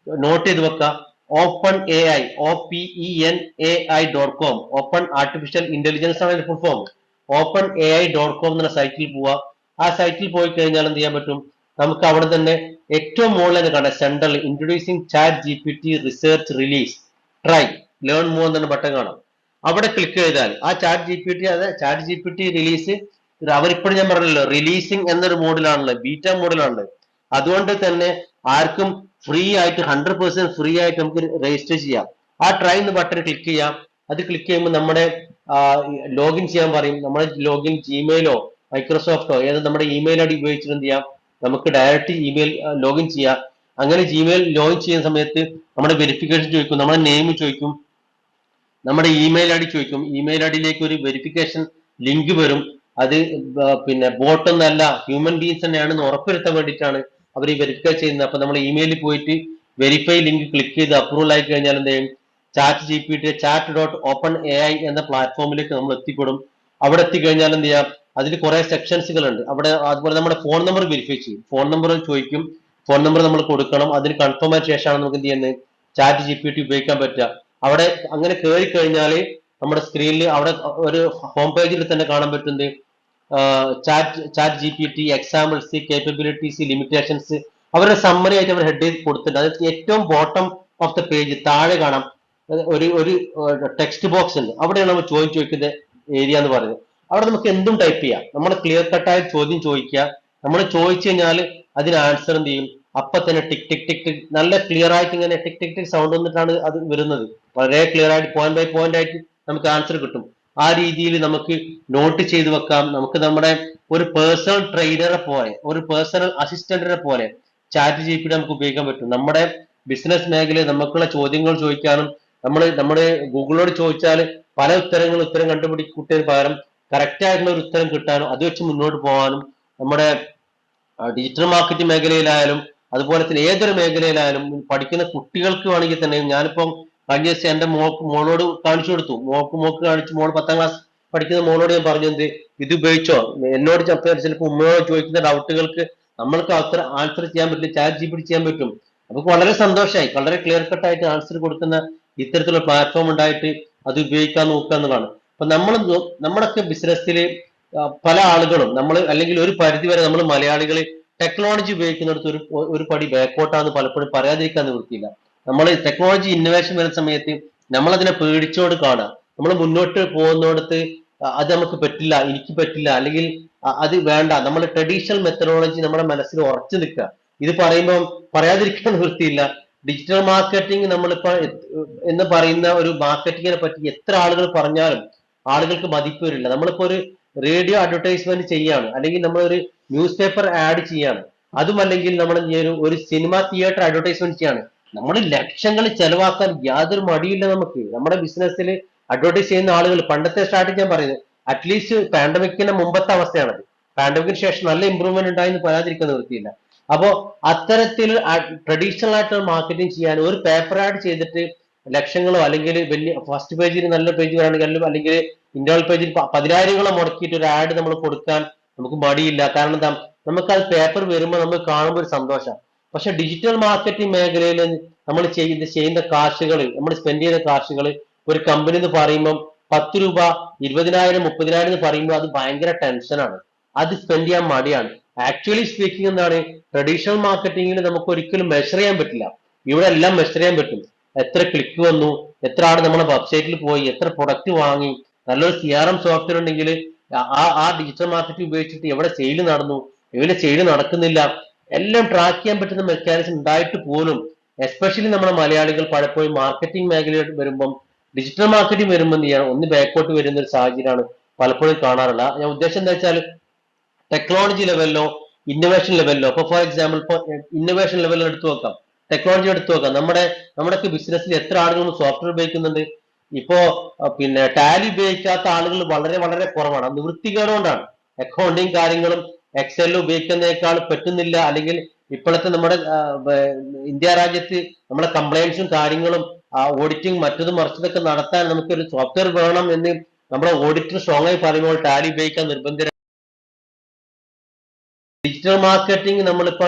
നോട്ട് ചെയ്ത് വെക്കാം. Open A I, OPEN AI.com, open artificial intelligence ആണ് full form. Open A I dot com എന്ന സൈറ്റിൽ പോവുക. ആ സൈറ്റിൽ പോയി കഴിഞ്ഞാൽ എന്ത് ചെയ്യാൻ പറ്റും, നമുക്ക് അവിടെ തന്നെ ഏറ്റവും മുകളിൽ തന്നെ കാണാം central introducing chat G P T research release try learn more എന്ന ബട്ടൺ കാണാം. അവിടെ ക്ലിക്ക് ചെയ്താൽ ആ ചാറ്റ് ജി പി ടി, അത് chat G P T release അവരിപ്പോഴും ഞാൻ പറഞ്ഞല്ലോ റിലീസിങ് എന്നൊരു മോഡിലാണുള്ളത്, ബീറ്റ മോഡിലാണുള്ളത്. അതുകൊണ്ട് തന്നെ ആർക്കും ഫ്രീ ആയിട്ട് 100% ഫ്രീ ആയിട്ട് നമുക്ക് രജിസ്റ്റർ ചെയ്യാം. ആ ട്രൈ എന്ന് ബട്ടൺ ക്ലിക്ക് ചെയ്യാം. അത് ക്ലിക്ക് ചെയ്യുമ്പോൾ നമ്മുടെ ലോഗിൻ ചെയ്യാൻ പറയും. നമ്മുടെ ലോഗിൻ ജിമെയിലോ മൈക്രോസോഫ്റ്റോ ഏത് നമ്മുടെ ഇമെയിൽ ഐ ഡി ഉപയോഗിച്ചിട്ട് എന്ത് ചെയ്യാം, നമുക്ക് ഡയറക്റ്റ് ഇമെയിൽ ലോഗിൻ ചെയ്യാം. അങ്ങനെ ജിമെയിൽ ലോഗിൻ ചെയ്യുന്ന സമയത്ത് നമ്മുടെ വെരിഫിക്കേഷൻ ചോദിക്കും, നമ്മുടെ നെയിം ചോദിക്കും, നമ്മുടെ ഇമെയിൽ ഐ ഡി ചോദിക്കും. ഇമെയിൽ ഐ ഡിയിലേക്ക് ഒരു വെരിഫിക്കേഷൻ ലിങ്ക് വരും. അത് പിന്നെ ബോട്ട് ഒന്നല്ല, ഹ്യൂമൻ ബീങ്സ് തന്നെയാണെന്ന് ഉറപ്പുവരുത്താൻ വേണ്ടിയിട്ടാണ് അവർ ഈ വെരിഫൈ ചെയ്യുന്നത്. അപ്പൊ നമ്മൾ ഇമെയിലിൽ പോയിട്ട് വെരിഫൈ ലിങ്ക് ക്ലിക്ക് ചെയ്ത് അപ്രൂവൽ ആയി കഴിഞ്ഞാൽ എന്ത് ചെയ്യും, chat G P T chat dot open A I എന്ന പ്ലാറ്റ്ഫോമിലേക്ക് നമ്മൾ എത്തിപ്പെടും. അവിടെ എത്തിക്കഴിഞ്ഞാൽ എന്ത് ചെയ്യാം, അതിൽ കുറെ സെക്ഷൻസുകൾ ഉണ്ട്. അവിടെ അതുപോലെ നമ്മുടെ ഫോൺ നമ്പർ വെരിഫൈ ചെയ്യും, ഫോൺ നമ്പർ ചോദിക്കും. ഫോൺ നമ്പർ നമ്മൾ കൊടുക്കണം. അതിന് കൺഫേം ആയ ശേഷമാണ് നമുക്ക് എന്ത് ചെയ്യുന്നത്, ചാറ്റ് ജി പി ടി ഉപയോഗിക്കാൻ പറ്റുക. അവിടെ അങ്ങനെ കയറി കഴിഞ്ഞാൽ നമ്മുടെ സ്ക്രീനിൽ അവിടെ ഒരു ഹോം പേജിൽ തന്നെ കാണാൻ പറ്റുന്നത് chat G P T examples, capabilities, limitations, അവരുടെ സമ്മറി ആയിട്ട് അവർ ഹെഡ് ചെയ്ത് കൊടുത്തിട്ടുണ്ട്. അത് ഏറ്റവും ബോട്ടം ഓഫ് ദ പേജ് താഴെ കാണാം ഒരു ടെക്സ്റ്റ് ബോക്സ് ഉണ്ട്. അവിടെയാണ് നമ്മൾ ചോദ്യം ചോദിക്കുന്ന ഏരിയ എന്ന് പറയുന്നത്. അവിടെ നമുക്ക് എന്തും ടൈപ്പ് ചെയ്യാം. നമ്മൾ ക്ലിയർ കട്ടായ ചോദ്യം ചോദിക്കുക. നമ്മൾ ചോദിച്ചു കഴിഞ്ഞാൽ അതിന് ആൻസർ എന്ത് ചെയ്യും, അപ്പൊ തന്നെ ടിക് ടിക് ടിക് ടിക് നല്ല ക്ലിയർ ആയിട്ട് ഇങ്ങനെ ടിക് ടിക് ടിക് സൗണ്ട് വന്നിട്ടാണ് അത് വരുന്നത്. വളരെ ക്ലിയർ ആയിട്ട് പോയിന്റ് ബൈ പോയിന്റ് ആയിട്ട് നമുക്ക് ആൻസർ കിട്ടും. ആ രീതിയിൽ നമുക്ക് നോട്ട് ചെയ്ത് വെക്കാം. നമുക്ക് നമ്മുടെ ഒരു പേഴ്സണൽ ട്രെയിനറെ പോലെ, ഒരു പേഴ്സണൽ അസിസ്റ്റന്റിനെ പോലെ ചാറ്റ് ജി പി ടി നമുക്ക് ഉപയോഗിക്കാൻ പറ്റും. നമ്മുടെ ബിസിനസ് മേഖലയിൽ നമുക്കുള്ള ചോദ്യങ്ങൾ ചോദിക്കാനും, നമ്മുടെ ഗൂഗിളിനോട് ചോദിച്ചാൽ പല ഉത്തരം കണ്ടുപിടിക്കുന്നതിന് പകരം കറക്റ്റ് ആയിട്ടുള്ള ഒരു ഉത്തരം കിട്ടാനും അത് വെച്ച് മുന്നോട്ട് പോകാനും, നമ്മുടെ ഡിജിറ്റൽ മാർക്കറ്റിംഗ് മേഖലയിലായാലും അതുപോലെ തന്നെ ഏതൊരു മേഖലയിലായാലും പഠിക്കുന്ന കുട്ടികൾക്ക് വേണമെങ്കിൽ തന്നെ ഞാനിപ്പം കഴിഞ്ഞ ദിവസം എന്റെ മോളോട് കാണിച്ചു കൊടുത്തു. മോക്ക് കാണിച്ചു, മോള് 10ാം ക്ലാസ് പഠിക്കുന്ന മോളോട് ഞാൻ പറഞ്ഞത് ഇത് ഉപയോഗിച്ചോ. എന്നോട് ചിലപ്പോൾ ഉമ്മയോട് ചോദിക്കുന്ന ഡൗട്ടുകൾക്ക് നമ്മൾക്ക് ആൻസർ ചെയ്യാൻ പറ്റില്ല, ചാറ്റ് ജി പി ടി ചെയ്യാൻ പറ്റും. നമുക്ക് വളരെ സന്തോഷമായി, വളരെ ക്ലിയർ കട്ട് ആയിട്ട് ആൻസർ കൊടുക്കുന്ന ഇത്തരത്തിലുള്ള പ്ലാറ്റ്ഫോം ഉണ്ടായിട്ട് അത് ഉപയോഗിക്കാൻ നോക്കുക എന്നുള്ളതാണ്. അപ്പൊ നമ്മളൊക്കെ ബിസിനസ്സിൽ പല ആളുകളും നമ്മൾ അല്ലെങ്കിൽ ഒരു പരിധി വരെ നമ്മൾ മലയാളികൾ ടെക്നോളജി ഉപയോഗിക്കുന്നിടത്ത് ഒരു പടി ബാക്കോട്ടാന്ന് പലപ്പോഴും പറയാതിരിക്കാൻ നിവൃത്തിയില്ല. നമ്മൾ ടെക്നോളജി ഇന്നോവേഷൻ വരുന്ന സമയത്ത് നമ്മൾ അതിനെ പേടിച്ചോട് കാണുക. നമ്മൾ മുന്നോട്ട് പോകുന്നിടത്ത് അത് നമുക്ക് പറ്റില്ല, എനിക്ക് പറ്റില്ല, അല്ലെങ്കിൽ അത് വേണ്ട, നമ്മൾ ട്രഡീഷണൽ മെത്തഡോളജി നമ്മുടെ മനസ്സിൽ ഉറച്ചു നിൽക്കുക. ഇത് പറയുമ്പോൾ പറയാതിരിക്കാൻ നിവൃത്തിയില്ല. ഡിജിറ്റൽ മാർക്കറ്റിംഗ് നമ്മളിപ്പോ എന്ന് പറയുന്ന ഒരു മാർക്കറ്റിങ്ങിനെ പറ്റി എത്ര ആളുകൾ പറഞ്ഞാലും ആളുകൾക്ക് മതിപ്പ് വരില്ല. നമ്മളിപ്പോ ഒരു റേഡിയോ അഡ്വർടൈസ്മെന്റ് ചെയ്യാണ്, അല്ലെങ്കിൽ നമ്മളൊരു ന്യൂസ് പേപ്പർ ആഡ് ചെയ്യാണ്, അതുമല്ലെങ്കിൽ നമ്മൾ ഒരു സിനിമ തിയേറ്റർ അഡ്വർടൈസ്മെന്റ് ചെയ്യാണ്. നമ്മൾ ലക്ഷങ്ങൾ ചെലവാക്കാൻ യാതൊരു മടിയില്ല നമുക്ക്. നമ്മുടെ ബിസിനസ്സിൽ അഡ്വർടൈസ് ചെയ്യുന്ന ആളുകൾ, പണ്ടത്തെ സ്റ്റാർട്ടിങ് ഞാൻ പറയുന്നത്, അറ്റ്ലീസ്റ്റ് പാൻഡമിക്കിന്റെ മുമ്പത്തെ അവസ്ഥയാണത്. പാൻഡമിക്കിന് ശേഷം നല്ല ഇമ്പ്രൂവ്മെന്റ് ഉണ്ടായെന്ന് പറയാതിരിക്കുന്ന വൃത്തിയില്ല. അപ്പോ അത്തരത്തിൽ ട്രഡീഷണൽ ആയിട്ടുള്ള മാർക്കറ്റിംഗ് ചെയ്യാൻ ഒരു പേപ്പർ ആഡ് ചെയ്തിട്ട് ലക്ഷങ്ങളോ, അല്ലെങ്കിൽ വലിയ ഫസ്റ്റ് പേജിൽ നല്ല പേജ് വരാണെങ്കിൽ, അല്ലെങ്കിൽ ഇന്റേണൽ പേജിൽ പതിനായിരങ്ങളോ മുടക്കിയിട്ട് ഒരു ആഡ് നമ്മൾ കൊടുക്കാൻ നമുക്ക് മടിയില്ല. കാരണം എന്താ, നമുക്ക് അത് പേപ്പർ വരുമ്പോൾ നമുക്ക് കാണുമ്പോൾ ഒരു സന്തോഷം. പക്ഷെ ഡിജിറ്റൽ മാർക്കറ്റിംഗ് മേഖലയിൽ നമ്മൾ ചെയ്യുന്ന കാശുകൾ, നമ്മൾ സ്പെൻഡ് ചെയ്യുന്ന കാശുകൾ, ഒരു കമ്പനി എന്ന് പറയുമ്പോൾ 10 രൂപ, 20,000, 30,000 എന്ന് പറയുമ്പോൾ അത് ഭയങ്കര ടെൻഷനാണ്. അത് സ്പെൻഡ് ചെയ്യാൻ മടിയാണ്. ആക്ച്വലി സ്പീക്കിംഗ് എന്താണ്, ട്രഡീഷണൽ മാർക്കറ്റിംഗിൽ നമുക്ക് ഒരിക്കലും മെഷർ ചെയ്യാൻ പറ്റില്ല. ഇവിടെ എല്ലാം മെഷർ ചെയ്യാൻ പറ്റും. എത്ര ക്ലിക്ക് വന്നു, എത്ര ആൾ നമ്മുടെ വെബ്സൈറ്റിൽ പോയി, എത്ര പ്രൊഡക്റ്റ് വാങ്ങി, നല്ലൊരു CRM സോഫ്റ്റ്വെയർ ഉണ്ടെങ്കിൽ ആ ഡിജിറ്റൽ മാർക്കറ്റിംഗ് ഉപയോഗിച്ചിട്ട് എവിടെ സെയിൽ നടന്നു, എവിടെ സെയിൽ നടക്കുന്നില്ല, എല്ലാം ട്രാക്ക് ചെയ്യാൻ പറ്റുന്ന മെക്കാനിസം ഉണ്ടായിട്ട് പോലും, എസ്പെഷ്യലി നമ്മുടെ മലയാളികൾ പലപ്പോഴും മാർക്കറ്റിംഗ് മേഖലയിൽ വരുമ്പം, ഡിജിറ്റൽ മാർക്കറ്റിംഗ് വരുമ്പോൾ എന്ത് ചെയ്യണം, ഒന്ന് ബാക്കോട്ട് വരുന്ന ഒരു സാഹചര്യമാണ് പലപ്പോഴും കാണാറില്ല. ഞാൻ ഉദ്ദേശം എന്താ വെച്ചാൽ, ടെക്നോളജി ലെവലിലോ ഇന്നോവേഷൻ ലെവലിലോ, ഇപ്പൊ ഫോർ എക്സാമ്പിൾ ഇപ്പൊ ഇന്നോവേഷൻ ലെവലിൽ എടുത്തു നോക്കാം, ടെക്നോളജി എടുത്തു നോക്കാം. നമ്മുടെ ബിസിനസ്സിൽ എത്ര ആളുകൾ സോഫ്റ്റ്വെയർ ഉപയോഗിക്കുന്നുണ്ട്? ഇപ്പോ പിന്നെ ടാലി ഉപയോഗിക്കാത്ത ആളുകൾ വളരെ വളരെ കുറവാണ്. അത് നിവൃത്തികേട് കൊണ്ടാണ്. അക്കൗണ്ടിങ് കാര്യങ്ങളും എക്സലും ഉപയോഗിക്കുന്നതിനേക്കാൾ പറ്റുന്നില്ല, അല്ലെങ്കിൽ ഇപ്പോഴത്തെ നമ്മുടെ ഇന്ത്യ രാജ്യത്ത് നമ്മുടെ കംപ്ലൈൻസും കാര്യങ്ങളും ഓഡിറ്റിംഗ് മറ്റതും മറിച്ചതൊക്കെ നടത്താൻ നമുക്കൊരു സോഫ്റ്റ്വെയർ വേണം എന്ന് നമ്മുടെ ഓഡിറ്റർ സ്ട്രോങ് ആയി പറയുമ്പോൾ ടാലി ഉപയോഗിക്കാൻ നിർബന്ധിത. ഡിജിറ്റൽ മാർക്കറ്റിംഗ് നമ്മളിപ്പോ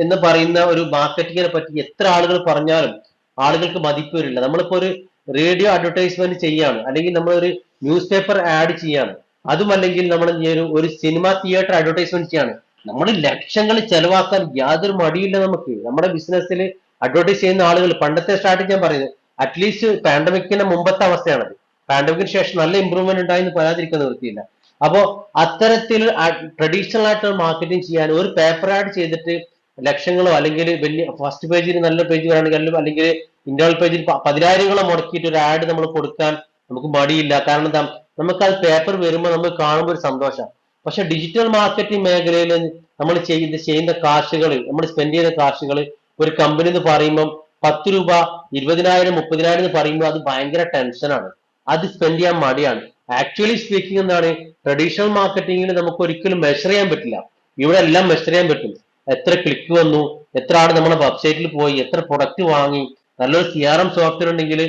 എന്ന് പറയുന്ന ഒരു മാർക്കറ്റിങ്ങിനെ പറ്റി എത്ര ആളുകൾ പറഞ്ഞാലും ആളുകൾക്ക് മതിപ്പ് വരില്ല. നമ്മളിപ്പോ ഒരു റേഡിയോ അഡ്വർടൈസ്മെന്റ് ചെയ്യാണ്, അല്ലെങ്കിൽ നമ്മളൊരു ന്യൂസ് പേപ്പർ ആഡ് ചെയ്യാണ്, അതുമല്ലെങ്കിൽ നമ്മൾ ഒരു സിനിമ തിയേറ്റർ അഡ്വർടൈസ്മെന്റ് ചെയ്യാണ്. നമ്മൾ ലക്ഷങ്ങൾ ചെലവാക്കാൻ യാതൊരു മടിയില്ല നമുക്ക്. നമ്മുടെ ബിസിനസ്സിൽ അഡ്വർടൈസ് ചെയ്യുന്ന ആളുകൾ, പണ്ടത്തെ സ്റ്റാർട്ടിങ് ഞാൻ പറയുന്നത്, അറ്റ്ലീസ്റ്റ് പാൻഡമിക്കിന്റെ മുമ്പത്തെ അവസ്ഥയാണത്. പാൻഡമിക്കിന് ശേഷം നല്ല ഇമ്പ്രൂവ്മെന്റ് ഉണ്ടായെന്ന് പറയാതിരിക്കുന്ന വൃത്തിയില്ല. അപ്പോ അത്തരത്തിൽ ട്രഡീഷണൽ ആയിട്ടുള്ള മാർക്കറ്റിംഗ് ചെയ്യാൻ ഒരു പേപ്പർ ആഡ് ചെയ്തിട്ട് ലക്ഷങ്ങളോ, അല്ലെങ്കിൽ വലിയ ഫസ്റ്റ് പേജിൽ നല്ല പേജ് വരാണെങ്കിൽ, അല്ലെങ്കിൽ ഇന്റേണൽ പേജിൽ പതിനായിരങ്ങളോ മുടക്കിയിട്ട് ഒരു ആഡ് നമ്മൾ കൊടുക്കാൻ നമുക്ക് മടിയില്ല. കാരണം എന്താ, നമുക്ക് അത് പേപ്പർ വരുമ്പോൾ നമുക്ക് കാണുമ്പോൾ ഒരു സന്തോഷം. പക്ഷെ ഡിജിറ്റൽ മാർക്കറ്റിംഗ് മേഖലയിൽ നമ്മൾ ചെയ്യുന്ന കാശുകൾ, നമ്മൾ സ്പെൻഡ് ചെയ്യുന്ന കാശുകൾ, ഒരു കമ്പനി എന്ന് പറയുമ്പോൾ 10 രൂപ, 20,000, 30,000 എന്ന് പറയുമ്പോൾ അത് ഭയങ്കര ടെൻഷനാണ്. അത് സ്പെൻഡ് ചെയ്യാൻ മടിയാണ്. ആക്ച്വലി സ്പീക്കിംഗ് എന്താണ്, ട്രഡീഷണൽ മാർക്കറ്റിംഗിൽ നമുക്ക് ഒരിക്കലും മെഷർ ചെയ്യാൻ പറ്റില്ല. ഇവിടെ എല്ലാം മെഷർ ചെയ്യാൻ പറ്റും. എത്ര ക്ലിക്ക് വന്നു, എത്ര ആൾ നമ്മുടെ വെബ്സൈറ്റിൽ പോയി, എത്ര പ്രൊഡക്റ്റ് വാങ്ങി, നല്ലൊരു CRM സോഫ്റ്റ്വെയർ ഉണ്ടെങ്കിൽ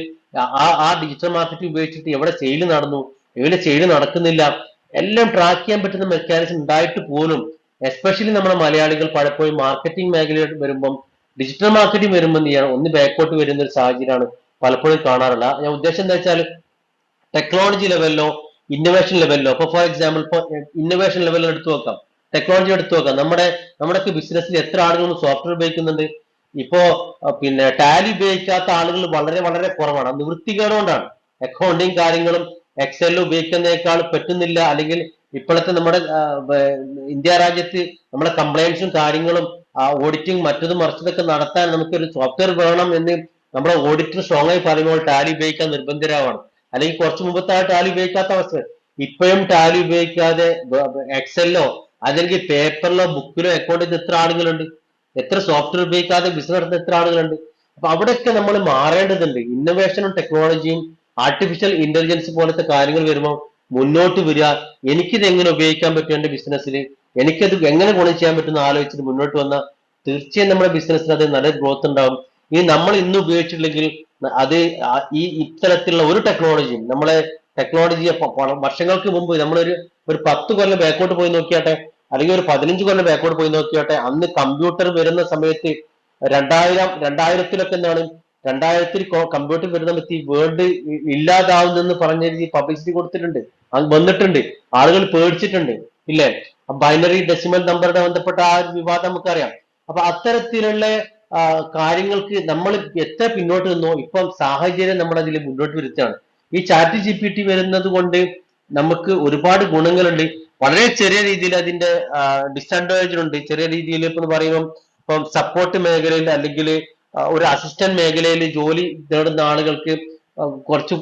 ആ ഡിജിറ്റൽ മാർക്കറ്റിംഗ് ഉപയോഗിച്ചിട്ട് എവിടെ സെയിൽ നടന്നു, എവിടെ സെയിൽ നടക്കുന്നില്ല, എല്ലാം ട്രാക്ക് ചെയ്യാൻ പറ്റുന്ന മെക്കാനിസം ഉണ്ടായിട്ട് പോലും, എസ്പെഷ്യലി നമ്മുടെ മലയാളികൾ പലപ്പോഴും മാർക്കറ്റിംഗ് മേഖലയിൽ വരുമ്പം, ഡിജിറ്റൽ മാർക്കറ്റിംഗ് വരുമ്പോൾ എന്ത് ചെയ്യണം, ഒന്ന് ബാക്കോട്ട് വരുന്ന ഒരു സാഹചര്യമാണ് പലപ്പോഴും കാണാറില്ല. ഞാൻ ഉദ്ദേശം എന്താ വെച്ചാൽ, ടെക്നോളജി ലെവലിലോ ഇന്നോവേഷൻ ലെവലിലോ, ഇപ്പൊ ഫോർ എക്സാമ്പിൾ ഇപ്പൊ ഇന്നോവേഷൻ ലെവലിൽ എടുത്തു നോക്കാം, ടെക്നോളജി എടുത്തു നോക്കാം. നമ്മുടെ ബിസിനസ്സിൽ എത്ര ആളുകൾ സോഫ്റ്റ്വെയർ ഉപയോഗിക്കുന്നുണ്ട്? ഇപ്പോ പിന്നെ ടാലി ഉപയോഗിക്കാത്ത ആളുകൾ വളരെ വളരെ കുറവാണ്. അത് നിവൃത്തികേട് കൊണ്ടാണ്. അക്കൗണ്ടിങ് കാര്യങ്ങളും എക്സലും ഉപയോഗിക്കുന്നതിനേക്കാൾ പറ്റുന്നില്ല, അല്ലെങ്കിൽ ഇപ്പോഴത്തെ നമ്മുടെ ഇന്ത്യ രാജ്യത്ത് നമ്മുടെ കംപ്ലൈൻസും കാര്യങ്ങളും ഓഡിറ്റിംഗ് മറ്റതും മറിച്ചതൊക്കെ നടത്താൻ നമുക്കൊരു സോഫ്റ്റ്വെയർ വേണം എന്ന് നമ്മുടെ ഓഡിറ്റർ സ്ട്രോങ് ആയി പറയുമ്പോൾ ടാലി ഉപയോഗിക്കാൻ നിർബന്ധിതരാവാണ്. അല്ലെങ്കിൽ കുറച്ച് മുമ്പത്തെ ടാലി ഉപയോഗിക്കാത്ത അവസ്ഥ, ഇപ്പോഴും ടാലി ഉപയോഗിക്കാതെ എക്സലിലോ അല്ലെങ്കിൽ പേപ്പറിലോ ബുക്കിലോ അക്കൗണ്ട് ചെയ്ത് എത്ര ആളുകളുണ്ട്? എത്ര സോഫ്റ്റ്വെയർ ഉപയോഗിക്കാതെ ബിസിനസ് നടത്തുന്ന എത്ര ആളുകളുണ്ട്? അപ്പൊ അവിടെയൊക്കെ നമ്മൾ മാറേണ്ടതുണ്ട്. ഇന്നോവേഷനും ടെക്നോളജിയും ആർട്ടിഫിഷ്യൽ ഇന്റലിജൻസ് പോലത്തെ കാര്യങ്ങൾ വരുമ്പോൾ മുന്നോട്ട് വരിക, എനിക്കിത് എങ്ങനെ ഉപയോഗിക്കാൻ പറ്റും എന്റെ ബിസിനസ്സിൽ, എനിക്കത് എങ്ങനെ ഗുണം ചെയ്യാൻ പറ്റുന്ന ആലോചിച്ചിട്ട് മുന്നോട്ട് വന്നാൽ തീർച്ചയായും നമ്മുടെ ബിസിനസ്സിൽ അത് നല്ല ഗ്രോത്ത് ഉണ്ടാവും. ഇനി നമ്മൾ ഇന്ന് ഉപയോഗിച്ചിട്ടില്ലെങ്കിൽ അത് ഈ ഇത്തരത്തിലുള്ള ഒരു ടെക്നോളജിയും, നമ്മളെ ടെക്നോളജിയെ വർഷങ്ങൾക്ക് മുമ്പ് ഒരു 10 കൊല്ലം ബാക്കോട്ട് പോയി നോക്കിയാട്ടെ, അല്ലെങ്കിൽ ഒരു 15 കൊല്ലം ബാക്കോട്ട് പോയി നോക്കിയാട്ടെ, അന്ന് കമ്പ്യൂട്ടർ വരുന്ന സമയത്ത് 2000-2000-ത്തിലൊക്കെ എന്താണ്, 2000-ത്തിൽ കമ്പ്യൂട്ടർ വരുന്ന സമയത്ത് ഈ വേൾഡ് ഇല്ലാതാവുന്നെന്ന് പറഞ്ഞ രീതി പബ്ലിസിറ്റി കൊടുത്തിട്ടുണ്ട്, അത് വന്നിട്ടുണ്ട്, ആളുകൾ പേടിച്ചിട്ടുണ്ട്, ഇല്ലേ? ബൈനറി ഡെസിമൽ നമ്പറുടെ ബന്ധപ്പെട്ട ആ ഒരു വിവാദം നമുക്കറിയാം. അപ്പൊ അത്തരത്തിലുള്ള കാര്യങ്ങൾക്ക് നമ്മൾ എത്ര പിന്നോട്ട് നിന്നോ, ഇപ്പം സാഹചര്യം നമ്മൾ അതിൽ മുന്നോട്ട് വരുത്തുകയാണ്. ഈ ChatGPT വരുന്നത് കൊണ്ട് നമുക്ക് ഒരുപാട് ഗുണങ്ങളുണ്ട്. വളരെ ചെറിയ രീതിയിൽ അതിന്റെ ഡിസഡ്വാൻറ്റേജ് ഉണ്ട്. ചെറിയ രീതിയിൽ ഇപ്പൊ പറയുമ്പോൾ, ഇപ്പം സപ്പോർട്ട് മേഖലയിൽ അല്ലെങ്കിൽ ഒരു അസിസ്റ്റന്റ് മേഖലയിൽ ജോലി നേടുന്ന ആളുകൾക്ക് കുറച്ച്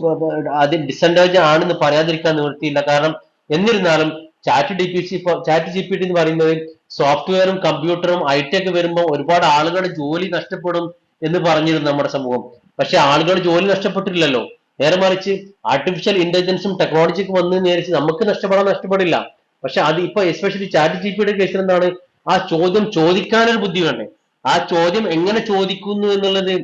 അത് ഡിസഡ്വാൻറ്റേജ് ആണെന്ന് പറയാതിരിക്കാൻ നിവൃത്തിയില്ല. കാരണം എന്നിരുന്നാലും ചാറ്റ് ജി പി ടി എന്ന് പറയുന്നത് സോഫ്റ്റ്വെയറും കമ്പ്യൂട്ടറും IT ഒക്കെ വരുമ്പോൾ ഒരുപാട് ആളുകളുടെ ജോലി നഷ്ടപ്പെടും എന്ന് പറഞ്ഞിരുന്നു നമ്മുടെ സമൂഹം. പക്ഷെ ആളുകൾ ജോലി നഷ്ടപ്പെട്ടില്ലല്ലോ. നേരെ മറിച്ച് ആർട്ടിഫിഷ്യൽ ഇന്റലിജൻസും ടെക്നോളജിക്ക് വന്നു നേരിച്ച് നമുക്ക് നഷ്ടപ്പെടില്ല. പക്ഷെ അത് ഇപ്പൊ especially chat G P T കേസിൽ എന്താണ്, ആ ചോദ്യം ചോദിക്കാനൊരു ബുദ്ധി വേണ്ടേ? ആ ചോദ്യം എങ്ങനെ ചോദിക്കുന്നു എന്നുള്ളത്,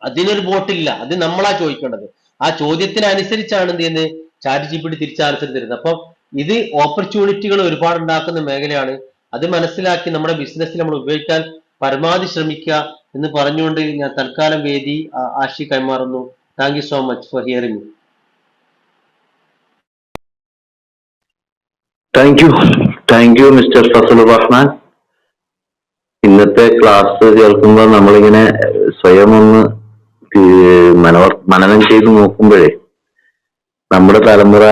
അതിനൊരു ബോട്ടില്ല, അത് നമ്മളാ ചോദിക്കേണ്ടത്. ആ ചോദ്യത്തിനനുസരിച്ചാണ് എന്ത് ചെയ്യുന്നത്, ചാറ്റ് ജി പി ടി തിരിച്ച് ആൻസർ തരുന്നത്. അപ്പം ഇത് ഓപ്പർച്യൂണിറ്റികൾ ഒരുപാട് ഉണ്ടാക്കുന്ന മേഖലയാണ്. അത് മനസ്സിലാക്കി നമ്മുടെ ബിസിനസ്സിൽ നമ്മൾ ഉപയോഗിക്കാൻ പരമാവധി ശ്രമിക്കുക എന്ന് പറഞ്ഞുകൊണ്ട് ഞാൻ തൽക്കാലം വേദി ആഷി കൈമാറുന്നു. Thank you so much for hearing. Thank you mister Fazlur Rahman. ഇന്നത്തെ ക്ലാസ് കേൾക്കുമ്പോൾ നമ്മളിങ്ങനെ സ്വയം ഒന്ന് മനനം ചെയ്ത് നോക്കുമ്പോഴേ നമ്മുടെ തലമുറ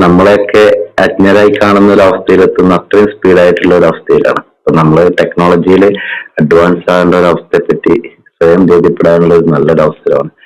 നമ്മളെയൊക്കെ അജ്ഞരായി കാണുന്ന ഒരു അവസ്ഥയിലെത്തുന്ന അത്രയും സ്പീഡായിട്ടുള്ള ഒരു അവസ്ഥയിലാണ്. അപ്പൊ നമ്മള് ടെക്നോളജിയിൽ അഡ്വാൻസ് ആകേണ്ട ഒരു അവസ്ഥയെ പറ്റി സ്വയം ബോധ്യപ്പെടാനുള്ള ഒരു നല്ലൊരു അവസരമാണ്.